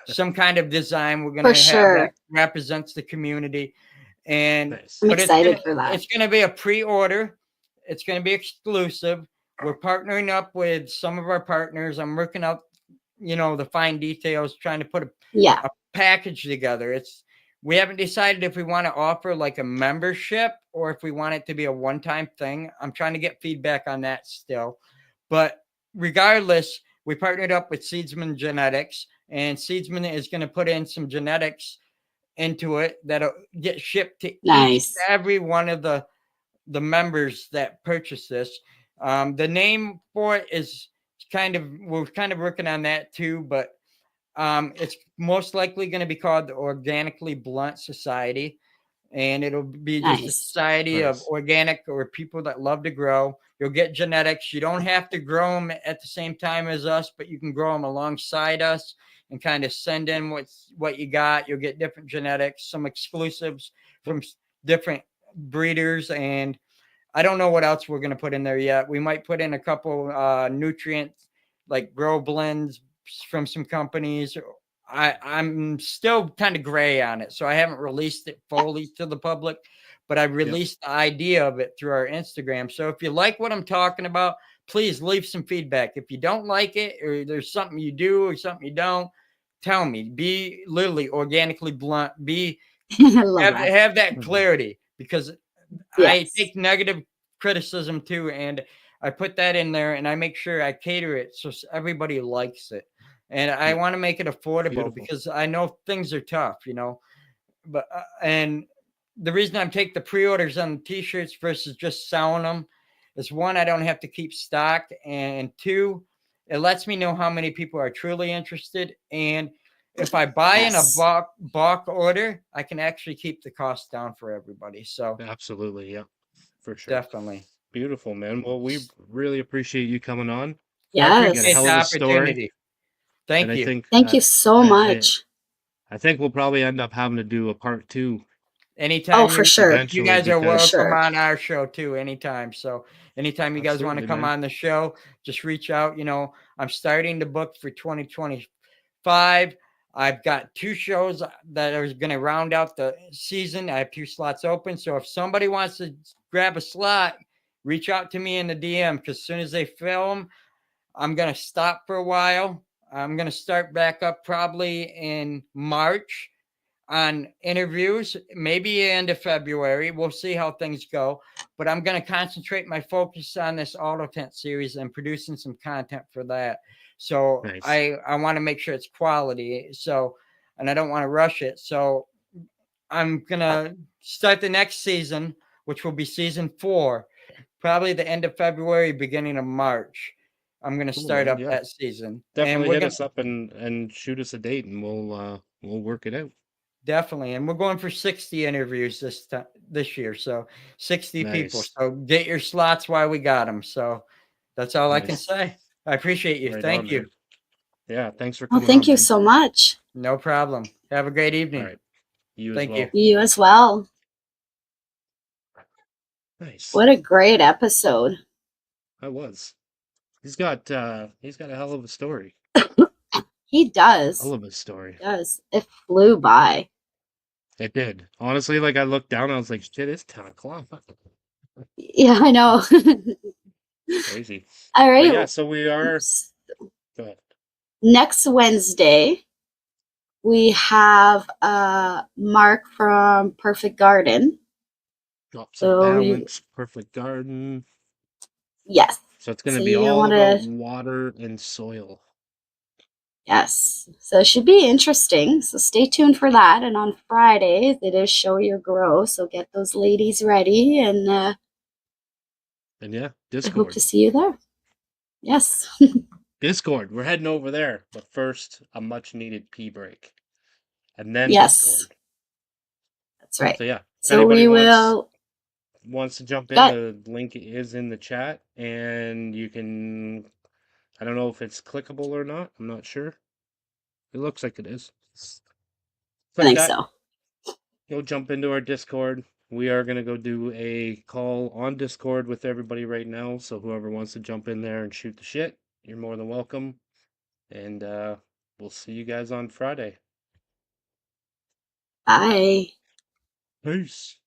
[SPEAKER 6] Some kind of design we're gonna have that represents the community, and
[SPEAKER 5] I'm excited for that.
[SPEAKER 6] It's gonna be a pre-order. It's gonna be exclusive. We're partnering up with some of our partners. I'm working out, the fine details, trying to put a package together. We haven't decided if we want to offer like a membership or if we want it to be a one-time thing. I'm trying to get feedback on that still. But regardless, we partnered up with Seedsman Genetics, and Seedsman is going to put in some genetics into it that'll get shipped to every one of the members that purchase this. The name for it is we're kind of working on that too, but it's most likely going to be called the Organically Blunt Society, and it'll be just a society of organic or people that love to grow. You'll get genetics. You don't have to grow them at the same time as us, but you can grow them alongside us and kind of send in what you got. You'll get different genetics, some exclusives from different breeders, and I don't know what else we're going to put in there yet. We might put in a couple nutrients like grow blends from some companies. I'm still kind of gray on it, so I haven't released it fully to the public, but I released the idea of it through our Instagram. So if you like what I'm talking about, please leave some feedback. If you don't like it, or there's something you do or something you don't, tell me. Be literally organically blunt. Have that clarity, because I take negative criticism too, and I put that in there, and I make sure I cater it so everybody likes it. And I want to make it affordable because I know things are tough, but and the reason I'm taking the pre-orders on the T-shirts versus just selling them is, one, I don't have to keep stock, and two, it lets me know how many people are truly interested. And if I buy in a bulk order, I can actually keep the cost down for everybody. So
[SPEAKER 4] absolutely, yeah, for sure,
[SPEAKER 6] definitely.
[SPEAKER 4] Beautiful, man. Well, we really appreciate you coming on.
[SPEAKER 6] I appreciate the opportunity. Thank you.
[SPEAKER 5] Thank you so much.
[SPEAKER 4] I think we'll probably end up having to do a part 2.
[SPEAKER 6] Anytime.
[SPEAKER 5] Oh, for sure.
[SPEAKER 6] You guys are welcome on our show too, anytime. So anytime you guys want to come on the show, just reach out. I'm starting to book for 2025. I've got 2 shows that are going to round out the season. I have 2 slots open. So if somebody wants to grab a slot, reach out to me in the DM, because as soon as they film, I'm going to stop for a while. I'm going to start back up probably in March. on interviews, maybe end of February. We'll see how things go. But I'm going to concentrate my focus on this auto tent series and producing some content for that. So
[SPEAKER 4] Nice.
[SPEAKER 6] I want to make sure it's quality. So, and I don't want to rush it. So I'm going to start the next season, which will be season 4, probably the end of February, beginning of March. I'm going to
[SPEAKER 4] Cool,
[SPEAKER 6] start
[SPEAKER 4] man.
[SPEAKER 6] up
[SPEAKER 4] Yeah.
[SPEAKER 6] that season. And
[SPEAKER 4] Definitely
[SPEAKER 6] we're
[SPEAKER 4] hit
[SPEAKER 6] going
[SPEAKER 4] us up and shoot us a date, and we'll work it out.
[SPEAKER 6] definitely. And we're going for 60 interviews this year. So 60 people.
[SPEAKER 4] Nice.
[SPEAKER 6] So get your slots while we got them. So that's all I can
[SPEAKER 4] Nice.
[SPEAKER 6] say. I appreciate you.
[SPEAKER 4] Right
[SPEAKER 6] Thank
[SPEAKER 4] on,
[SPEAKER 6] you.
[SPEAKER 4] man. Yeah, thanks for
[SPEAKER 5] Well,
[SPEAKER 4] coming
[SPEAKER 5] thank
[SPEAKER 4] on,
[SPEAKER 5] you
[SPEAKER 4] man.
[SPEAKER 5] so much.
[SPEAKER 6] No problem. Have a great
[SPEAKER 4] All
[SPEAKER 6] evening.
[SPEAKER 4] right. You as
[SPEAKER 6] Thank you.
[SPEAKER 4] well.
[SPEAKER 5] You as well.
[SPEAKER 4] Nice.
[SPEAKER 5] What a great episode.
[SPEAKER 4] I was. He's got a hell of a story.
[SPEAKER 5] He does.
[SPEAKER 4] Hell of a story.
[SPEAKER 5] Does. It flew by.
[SPEAKER 4] It did. Honestly, like I looked down, I was like, shit, it's 10 o'clock.
[SPEAKER 5] Yeah, I know.
[SPEAKER 4] Crazy.
[SPEAKER 5] All
[SPEAKER 4] But
[SPEAKER 5] right.
[SPEAKER 4] yeah, so we are. Go ahead.
[SPEAKER 5] Next Wednesday, we have Mark from Perfect Garden.
[SPEAKER 4] Drops of
[SPEAKER 5] So
[SPEAKER 4] balance, perfect garden.
[SPEAKER 5] yes.
[SPEAKER 4] So it's going
[SPEAKER 5] So
[SPEAKER 4] to be
[SPEAKER 5] you
[SPEAKER 4] all
[SPEAKER 5] want
[SPEAKER 4] about
[SPEAKER 5] to,
[SPEAKER 4] water and soil.
[SPEAKER 5] yes. So it should be interesting. So stay tuned for that. And on Fridays, it is Show Your Grow. So get those ladies ready. And
[SPEAKER 4] And yeah,
[SPEAKER 5] I hope
[SPEAKER 4] Discord.
[SPEAKER 5] to see you there. Yes.
[SPEAKER 4] Discord. We're heading over there. But first, a much needed pee break. And then
[SPEAKER 5] Yes.
[SPEAKER 4] Discord.
[SPEAKER 5] That's right.
[SPEAKER 4] So yeah, if
[SPEAKER 5] So
[SPEAKER 4] anybody
[SPEAKER 5] we will.
[SPEAKER 4] wants to jump in,
[SPEAKER 5] Got,
[SPEAKER 4] the link is in the chat, and you can. I don't know if it's clickable or not. I'm not sure. It looks like it is.
[SPEAKER 5] I
[SPEAKER 4] Click
[SPEAKER 5] think
[SPEAKER 4] that.
[SPEAKER 5] so.
[SPEAKER 4] Go jump into our Discord. We are gonna go do a call on Discord with everybody right now. So whoever wants to jump in there and shoot the shit, you're more than welcome. And we'll see you guys on Friday.
[SPEAKER 5] Bye.
[SPEAKER 4] Peace.